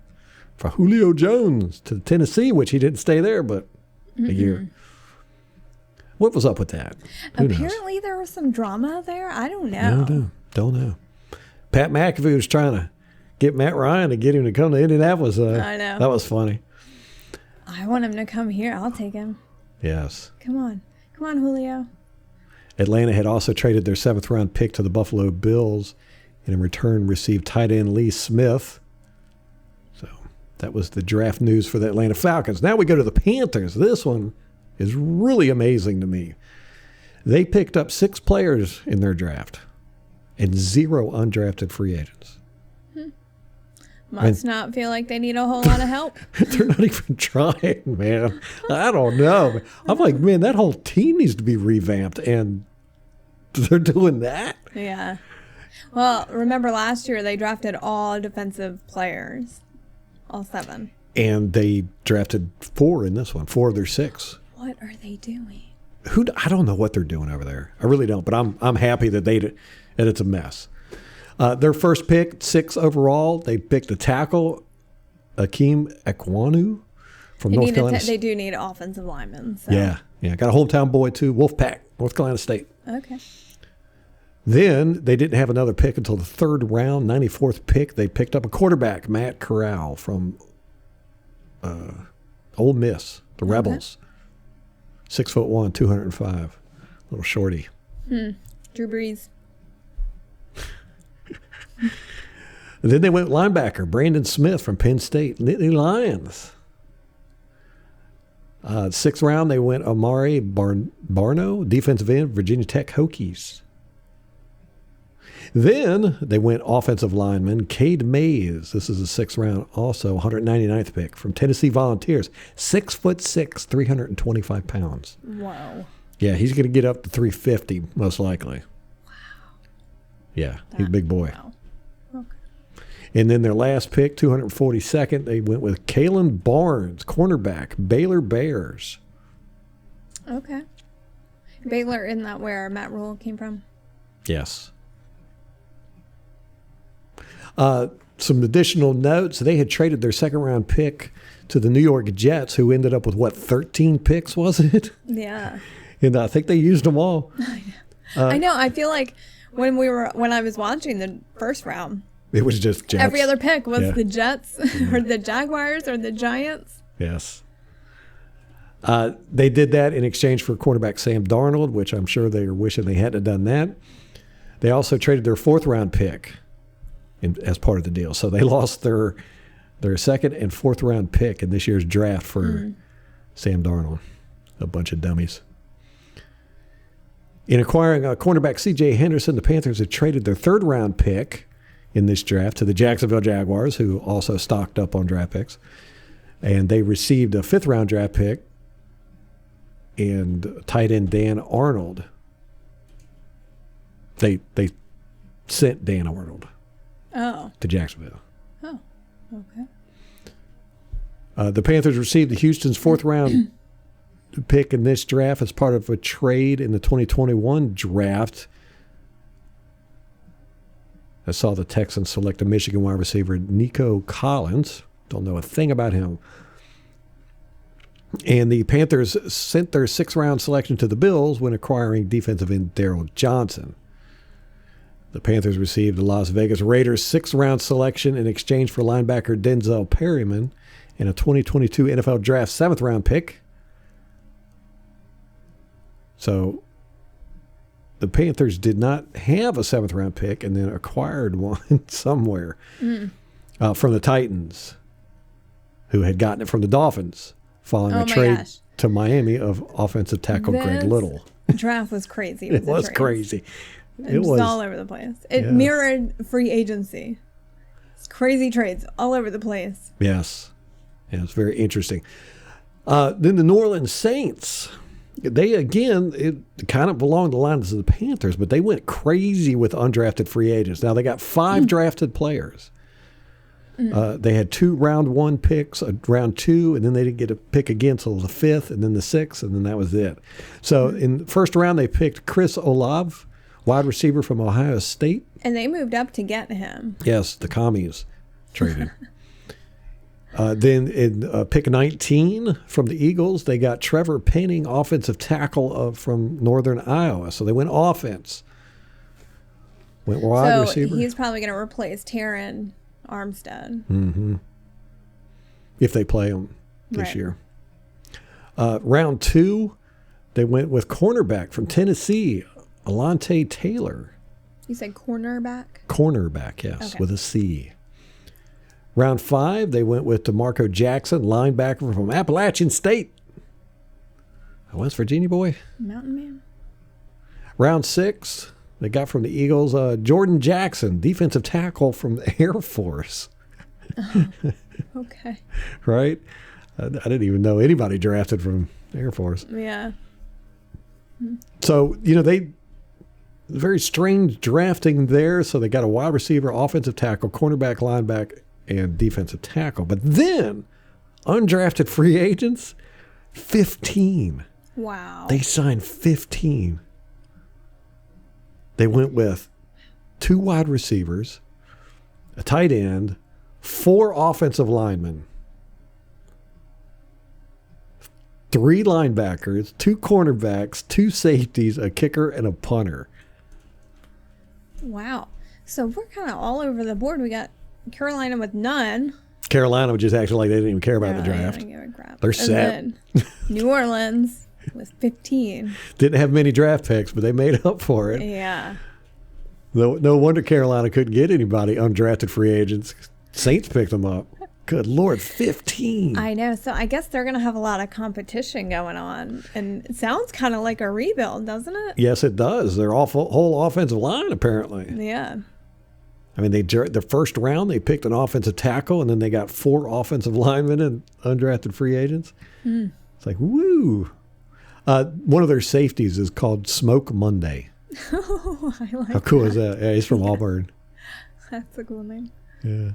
for Julio Jones to Tennessee, which he didn't stay there but a year. What was up with that? Apparently there was some drama there. I don't know. Don't know. Pat McAfee was trying to get Matt Ryan to get him to come to Indianapolis. I know. That was funny. I want him to come here. I'll take him. Yes. Come on, Julio. Atlanta had also traded their 7th round pick to the Buffalo Bills and in return received tight end Lee Smith. So that was the draft news for the Atlanta Falcons. Now we go to the Panthers. This one is really amazing to me. They picked up 6 players in their draft and 0 undrafted free agents. Must not feel like they need a whole lot of help. They're not even trying, man. I don't know. I'm like, man, that whole team needs to be revamped. And They're doing that? Yeah. Well, remember last year they drafted all defensive players, all 7. And they drafted 4 in this one, 4 of their 6. What are they doing? I don't know what they're doing over there. I really don't, but I'm happy that that it's a mess. Their first pick, 6 overall, they picked a tackle, Akeem Ekwonu from North Carolina. They do need offensive linemen. So. Yeah. Got a hometown boy too, Wolfpack, North Carolina State. Okay. Then they didn't have another pick until the 3rd round, 94th pick. They picked up a quarterback, Matt Corral from Ole Miss, the Rebels. 6'1", 205, little shorty. Drew Brees. And then they went linebacker, Brandon Smith from Penn State, Nittany Lions. 6th round, they went Amari Barno, defensive end, Virginia Tech Hokies. Then they went offensive lineman, Cade Mays. This is the 6th round, also 199th pick from Tennessee Volunteers. 6'6", 325 pounds. Whoa. Yeah, he's going to get up to 350 most likely. Wow. Yeah, he's a big boy. Wow. Okay. And then their last pick, 242nd, they went with Kalen Barnes, cornerback, Baylor Bears. Okay. Baylor, isn't that where Matt Rule came from? Yes. Some additional notes. They had traded their 2nd round pick to the New York Jets, who ended up with, 13 picks, was it? Yeah. And I think they used them all. I know. I feel like when I was watching the first round, it was just Jets. Every other pick was the Jets or the Jaguars or the Giants. Yes. They did that in exchange for quarterback Sam Darnold, which I'm sure they are wishing they hadn't done that. They also traded their 4th round pick as part of the deal. So they lost their 2nd and 4th round pick in this year's draft for Sam Darnold. A bunch of dummies. In acquiring cornerback C.J. Henderson, the Panthers had traded their 3rd round pick in this draft to the Jacksonville Jaguars, who also stocked up on draft picks. And they received a 5th round draft pick and tight end Dan Arnold. They sent Dan Arnold to Jacksonville. Oh, okay. The Panthers received the Houston's 4th round pick in this draft as part of a trade in the 2021 draft. I saw the Texans select a Michigan wide receiver, Nico Collins. Don't know a thing about him. And the Panthers sent their 6th round selection to the Bills when acquiring defensive end Daryl Johnson. The Panthers received the Las Vegas Raiders' 6th round selection in exchange for linebacker Denzel Perryman and a 2022 NFL Draft 7th round pick. So the Panthers did not have a 7th round pick and then acquired one somewhere from the Titans, who had gotten it from the Dolphins following a trade to Miami of offensive tackle Greg Little. Draft was crazy. It was crazy. It was all over the place. It mirrored free agency. It's crazy trades all over the place. Yes. Yeah, it's very interesting. Then the New Orleans Saints, they, again, it kind of belonged to the lines of the Panthers, but they went crazy with undrafted free agents. Now, they got 5 drafted players. They had 2 round 1 picks, a round 2, and then they didn't get a pick again until the 5th, and then the 6th, and then that was it. So in the 1st round, they picked Chris Olave, wide receiver from Ohio State. And they moved up to get him. Yes, the commies traded. Then in pick 19 from the Eagles, they got Trevor Penning, offensive tackle from Northern Iowa. So they went offense. Went wide receiver. So he's probably going to replace Taron Armstead. Mm-hmm. If they play him this year. Round 2, they went with cornerback from Tennessee, Alante Taylor. You said cornerback? Cornerback, yes, with a C. Round 5, they went with DeMarco Jackson, linebacker from Appalachian State. A West Virginia boy. Mountain Man. Round 6, they got from the Eagles Jordan Jackson, defensive tackle from the Air Force. Okay. Right? I didn't even know anybody drafted from the Air Force. Yeah. So, very strange drafting there. So they got a wide receiver, offensive tackle, cornerback, linebacker, and defensive tackle. But then undrafted free agents, 15. Wow. They signed 15. They went with 2 wide receivers, a tight end, 4 offensive linemen, 3 linebackers, 2 cornerbacks, 2 safeties, a kicker, and a punter. Wow. So we're kind of all over the board. We got Carolina with none. Carolina was just acting like they didn't even care about the They draft. don't give a crap. They're And set. then New Orleans with 15. Didn't have many draft picks, but they made up for it. Yeah. No wonder Carolina couldn't get anybody undrafted free agents. Saints picked them up. Good Lord, 15. I know. So I guess they're going to have a lot of competition going on. And it sounds kind of like a rebuild, doesn't it? Yes, it does. Their whole offensive line, apparently. Yeah. I mean, the first round, they picked an offensive tackle, and then they got 4 offensive linemen and undrafted free agents. It's like, woo. One of their safeties is called Smoke Monday. Oh, I like How cool is that? Yeah, he's from Auburn. That's a cool name. Yeah.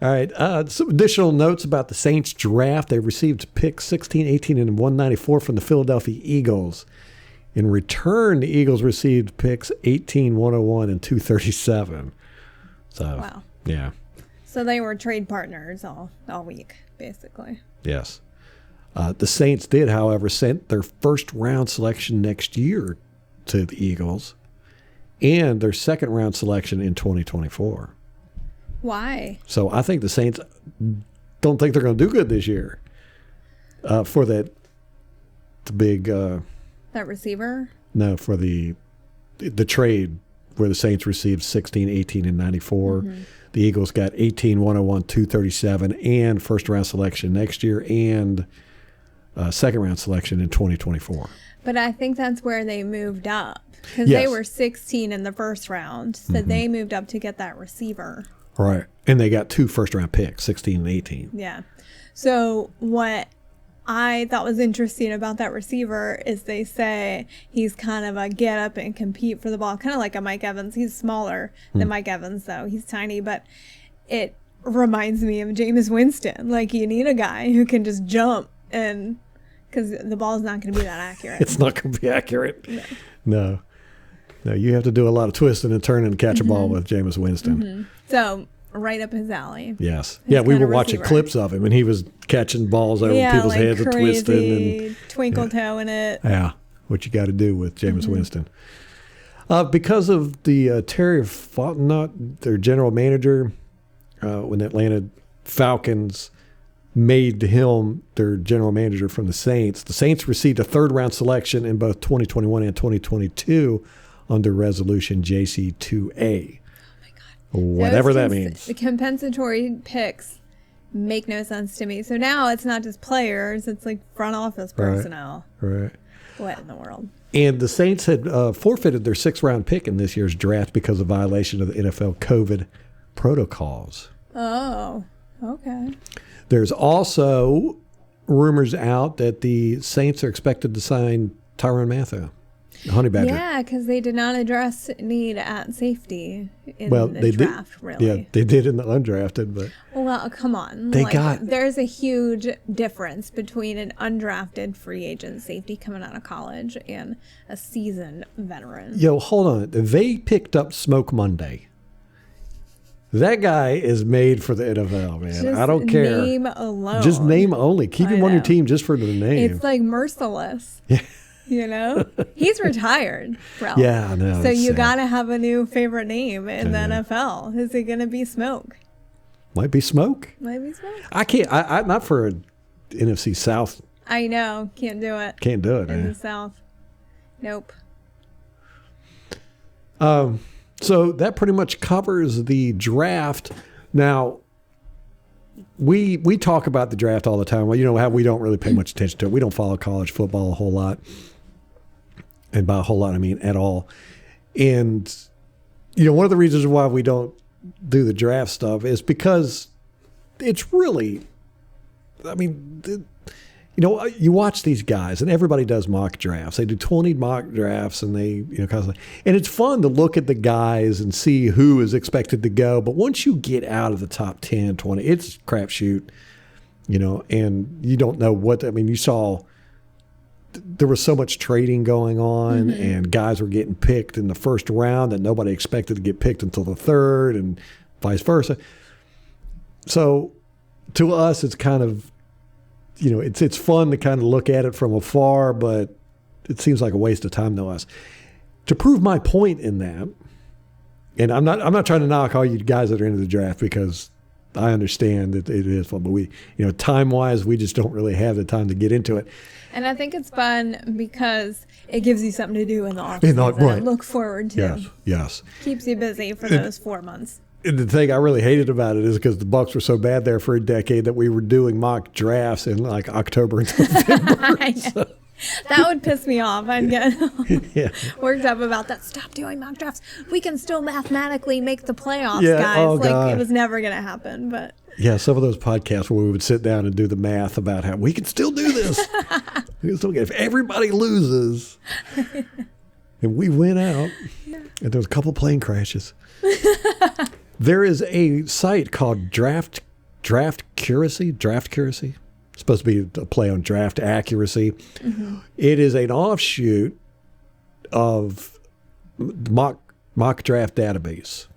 All right. Some additional notes about the Saints draft. They received picks 16, 18, and 194 from the Philadelphia Eagles. In return, the Eagles received picks 18, 101, and 237. So, Wow. yeah. So they were trade partners all week, basically. Yes. The Saints did, however, send their first round selection next year to the Eagles and their second round selection in 2024. Why? So I think the Saints don't think they're going to do good this year for the big That receiver? no, for the trade where the Saints received 16, 18, and 94. The Eagles got 18, 101, 237, and first round selection next year and second round selection in 2024. But I think that's where they moved up because Yes. they were 16 in the first round. So they moved up to get that receiver. Right. And they got 2 first round picks, 16 and 18. Yeah. So what I thought was interesting about that receiver is they say he's kind of a get up and compete for the ball, kind of like a Mike Evans. He's smaller than Mike Evans, though. He's tiny, but it reminds me of Jameis Winston. Like, you need a guy who can just jump, and because the ball's not going to be that accurate. It's not going to be accurate. No. No, you have to do a lot of twisting and turning to catch a ball with Jameis Winston. So, right up his alley. Yes. Yeah, we kind were of watching receiver. clips of him, and he was catching balls over people's like heads and crazy, twisting. And twinkle toe in it. yeah, what you got to do with Jameis Winston. Because of the Terry Fontenot, their general manager, when the Atlanta Falcons made him their general manager from the Saints received a third-round selection in both 2021 and 2022 under Resolution JC2A. Whatever that means. The compensatory picks make no sense to me. So now it's not just players, it's like front office personnel. Right. What in the world? And the Saints had forfeited their 6th-round pick in this year's draft because of violation of the NFL COVID protocols. Oh, okay. There's also rumors out that the Saints are expected to sign Tyrann Mathieu, the Honey Badger. Yeah, because they did not address need at safety in Well, the they draft, did, really. Yeah, they did in the undrafted, but Well, come on. There's a huge difference between an undrafted free agent safety coming out of college and a seasoned veteran. hold on. They picked up Smoke Monday. That guy is made for the NFL, man. Just I don't care. Name alone. Just name only. Keep him on your know. team just for the name. It's like merciless. You know? He's retired, bro. Yeah, I know. So it's you sad. got to have a new favorite name in the NFL. Is it going to be Smoke? Might be Smoke. Might be Smoke. I can't. I'm not for an NFC South. I know. Can't do it. Can't do it, In the man. South. Nope. So that pretty much covers the draft. Now, we talk about the draft all the time. Well, you know how we don't really pay much attention to it. We don't follow college football a whole lot. And by a whole lot, I mean at all. And, one of the reasons why we don't do the draft stuff is because it's really, you watch these guys, and everybody does mock drafts. They do 20 mock drafts, and they, constantly. And it's fun to look at the guys and see who is expected to go. But once you get out of the top 10, 20, it's crapshoot, and you don't know what. You saw there was so much trading going on, and guys were getting picked in the first round that nobody expected to get picked until the third, and vice versa. So to us, it's kind of, it's fun to kind of look at it from afar, but it seems like a waste of time to us. To prove my point in that, and I'm not trying to knock all you guys that are into the draft, because I understand that it is fun, but we, time-wise, we just don't really have the time to get into it. And I think it's fun because it gives you something to do in the off-season. Right. Look forward to. Yes. Keeps you busy for those 4 months. And the thing I really hated about it is because the Bucs were so bad there for a decade that we were doing mock drafts in like October and November. I know. That would piss me off. I'd get worked up about that. Stop doing mock drafts. We can still mathematically make the playoffs, guys. Oh, God. It was never going to happen. But yeah, some of those podcasts where we would sit down and do the math about how we can still do this. We can still get, if everybody loses, and we went out, and there was a couple plane crashes. There is a site called Draft Curacy. It's supposed to be a play on draft accuracy. It is an offshoot of mock draft database,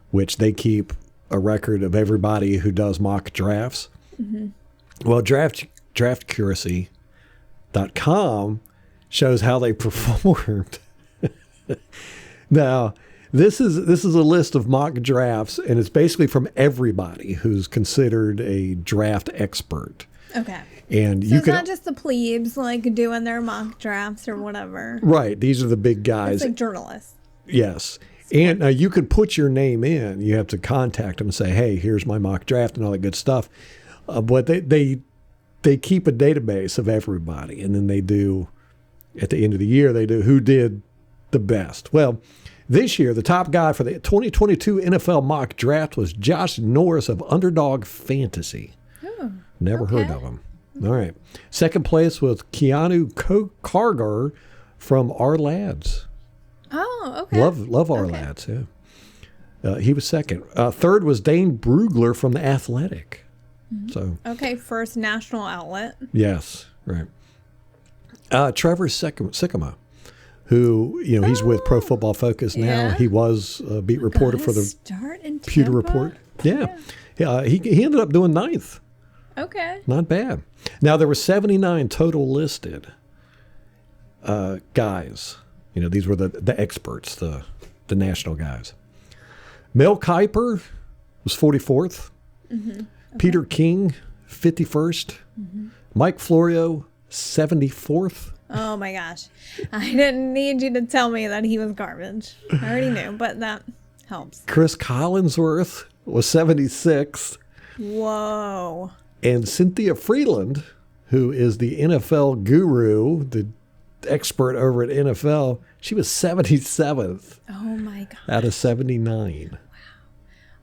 which they keep a record of everybody who does mock drafts. Well, draftcuracy.com shows how they performed. Now, this is a list of mock drafts, and it's basically from everybody who's considered a draft expert. okay. And So it's not just the plebes like doing their mock drafts or whatever. Right, these are the big guys. It's like journalists. Yes. And you can put your name in. You have to contact them and say, hey, here's my mock draft and all that good stuff. But they keep a database of everybody. And then they do, at the end of the year, they do who did the best. Well, this year, the top guy for the 2022 NFL mock draft was Josh Norris of Underdog Fantasy. Oh, Never heard of him. All right. Second place was Keanu Cargar from Our Lads. Oh, okay. Love Our Lads, yeah. He was second. Third was Dane Brugler from The Athletic. So Okay, first national outlet. yes, right. Trevor Sycamore, who he's with Pro Football Focus now. Yeah. He was a beat reporter for the start in Pewter Tampa? Report. Yeah. He ended up doing ninth. Okay. Not bad. Now there were 79 total listed guys. These were the experts, the national guys. Mel Kiper was 44th. Peter King, 51st. Mike Florio, 74th. Oh my gosh. I didn't need you to tell me that he was garbage. I already knew, but that helps. Chris Collinsworth was 76th. Whoa. And Cynthia Freeland, who is the NFL guru, the expert over at NFL, she was 77th Oh my god. out of 79.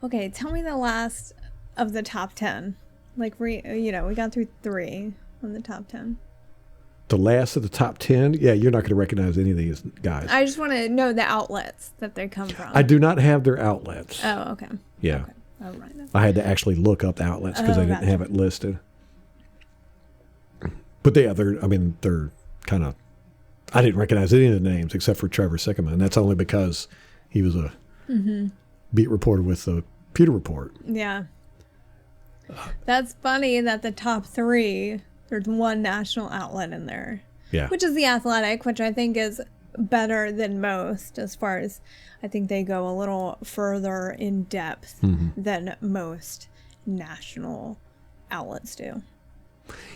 Okay, tell me the last of the top 10. Like, we got through 3 on the top 10. The last of the top 10? Yeah, you're not going to recognize any of these guys. I just want to know the outlets that they come from. I do not have their outlets. Oh, okay. Yeah. Okay. All right. I had to actually look up the outlets because I didn't gotcha. have it listed. But they're kind of, I didn't recognize any of the names except for Trevor Sycamore, and that's only because he was a beat reporter with the Pewter Report. Yeah. That's funny that the top 3, there's one national outlet in there. Yeah. Which is The Athletic, which I think is better than most as far as I think they go a little further in depth than most national outlets do.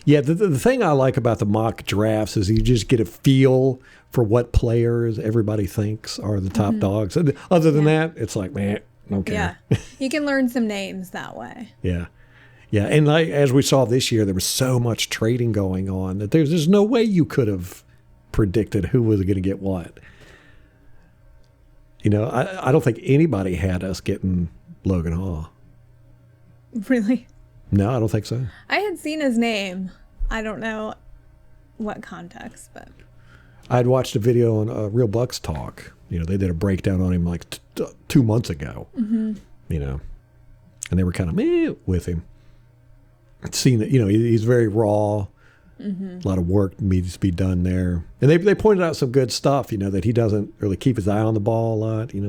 Yeah, the thing I like about the mock drafts is you just get a feel for what players everybody thinks are the top dogs. And other than that, it's like, man, okay. Yeah. You can learn some names that way. Yeah. Yeah, and as we saw this year, there was so much trading going on that there's no way you could have predicted who was going to get what. I don't think anybody had us getting Logan Hall. Really? No, I don't think so. I had seen his name. I don't know what context, but I'd watched a video on Real Bucs Talk. You know, they did a breakdown on him like 2 months ago. Mm-hmm. You know, and they were kind of meh with him. Seeing that, you know, he's very raw. Mm-hmm. A lot of work needs to be done there. And they pointed out some good stuff, you know, that he doesn't really keep his eye on the ball a lot. You know,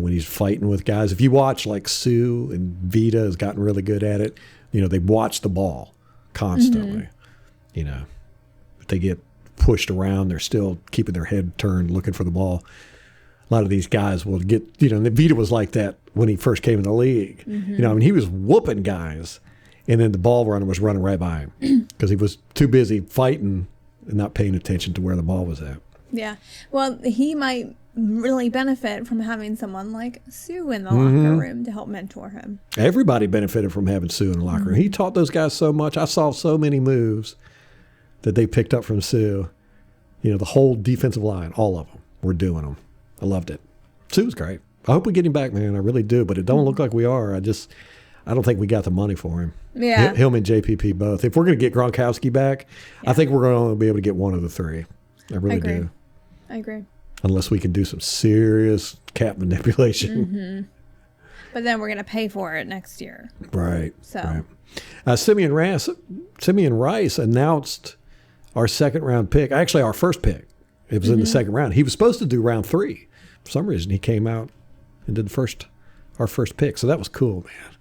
when he's fighting with guys. If you watch like Sue and Vita has gotten really good at it, you know, they watch the ball constantly. Mm-hmm. You know, if they get pushed around, they're still keeping their head turned, looking for the ball. A lot of these guys will get, you know, and Vita was like that when he first came in the league. Mm-hmm. You know, I mean, he was whooping guys. And then the ball runner was running right by him because he was too busy fighting and not paying attention to where the ball was at. Yeah. Well, he might really benefit from having someone like Sue in the locker room to help mentor him. Everybody benefited from having Sue in the locker room. He taught those guys so much. I saw so many moves that they picked up from Sue. You know, the whole defensive line, all of them were doing them. I loved it. Sue was great. I hope we get him back, man. I really do. But it don't look like we are. I don't think we got the money for him. Yeah. Him and JPP both. If we're going to get Gronkowski back, I think we're going to be able to get one of the three. I really do. I agree. Unless we can do some serious cap manipulation. Mm-hmm. But then we're going to pay for it next year. Right. So. Right. Simeon Rice announced our second-round pick. Actually, our first pick. It was in the second round. He was supposed to do round 3. For some reason, he came out and did our first pick. So that was cool, man.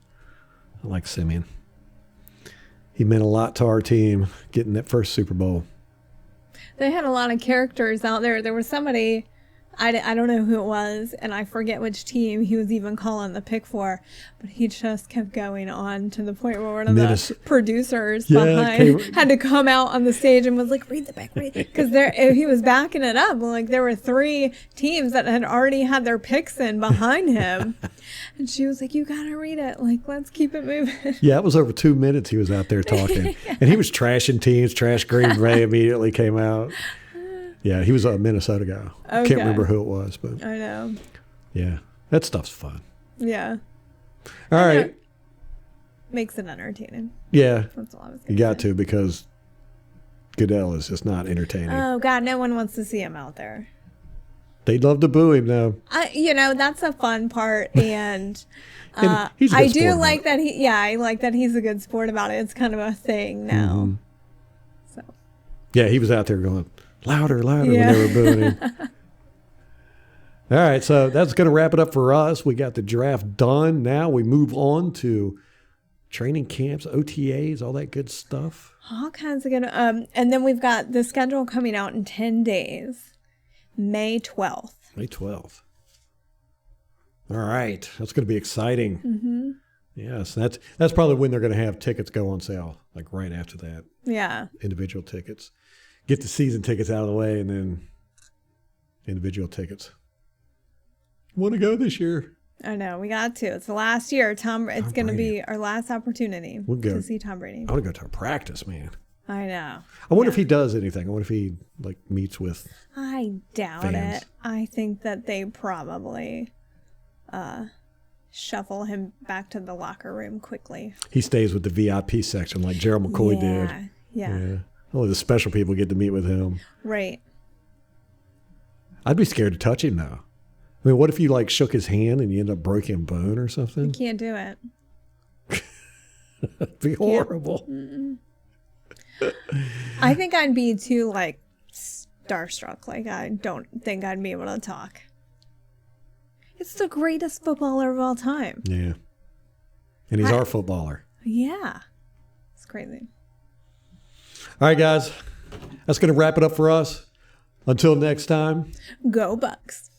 I like Simeon. He meant a lot to our team getting that first Super Bowl. They had a lot of characters out there. There was somebody, I don't know who it was, and I forget which team he was even calling the pick for, but he just kept going on to the point where one of the producers behind had to come out on the stage and was like, read the back, because he was backing it up. Like there were 3 teams that had already had their picks in behind him. And she was like, you got to read it. Like, let's keep it moving. Yeah, it was over 2 minutes he was out there talking. And he was trashing teams. Trash Green Bay immediately came out. Yeah, he was a Minnesota guy. Okay. Can't remember who it was. But I know. Yeah, that stuff's fun. Yeah. All right. Makes it entertaining. Yeah. That's all I was going to say. You got to, because Goodell is just not entertaining. Oh, God, no one wants to see him out there. They'd love to boo him now. You know, that's a fun part, and he's a good I do sport like about that I like that he's a good sport about it. It's kind of a thing now. Mm-hmm. So. Yeah, he was out there going louder when they were booing him. All right, so that's going to wrap it up for us. We got the draft done. Now we move on to training camps, OTAs, all that good stuff. All kinds of good. And then we've got the schedule coming out in 10 days. May 12th. May 12th. All right. That's going to be exciting. Mm-hmm. Yes. That's probably when they're going to have tickets go on sale, like right after that. Yeah. Individual tickets. Get the season tickets out of the way and then individual tickets. Want to go this year? I know. We got to. It's the last year. It's going to be our last opportunity to see Tom Brady. I want to go to a practice, man. I know. I wonder if he does anything. I wonder if he meets with I doubt fans. it. I think that they probably shuffle him back to the locker room quickly. He stays with the VIP section like Gerald McCoy did. Yeah. Only the special people get to meet with him. Right. I'd be scared to touch him though. I mean, what if you shook his hand and you end up breaking a bone or something? You can't do it. That'd be horrible. I think I'd be too starstruck. I don't think I'd be able to talk. It's the greatest footballer of all time. Yeah. And he's our footballer. Yeah. It's crazy. All right, guys. That's going to wrap it up for us. Until next time. Go Bucs.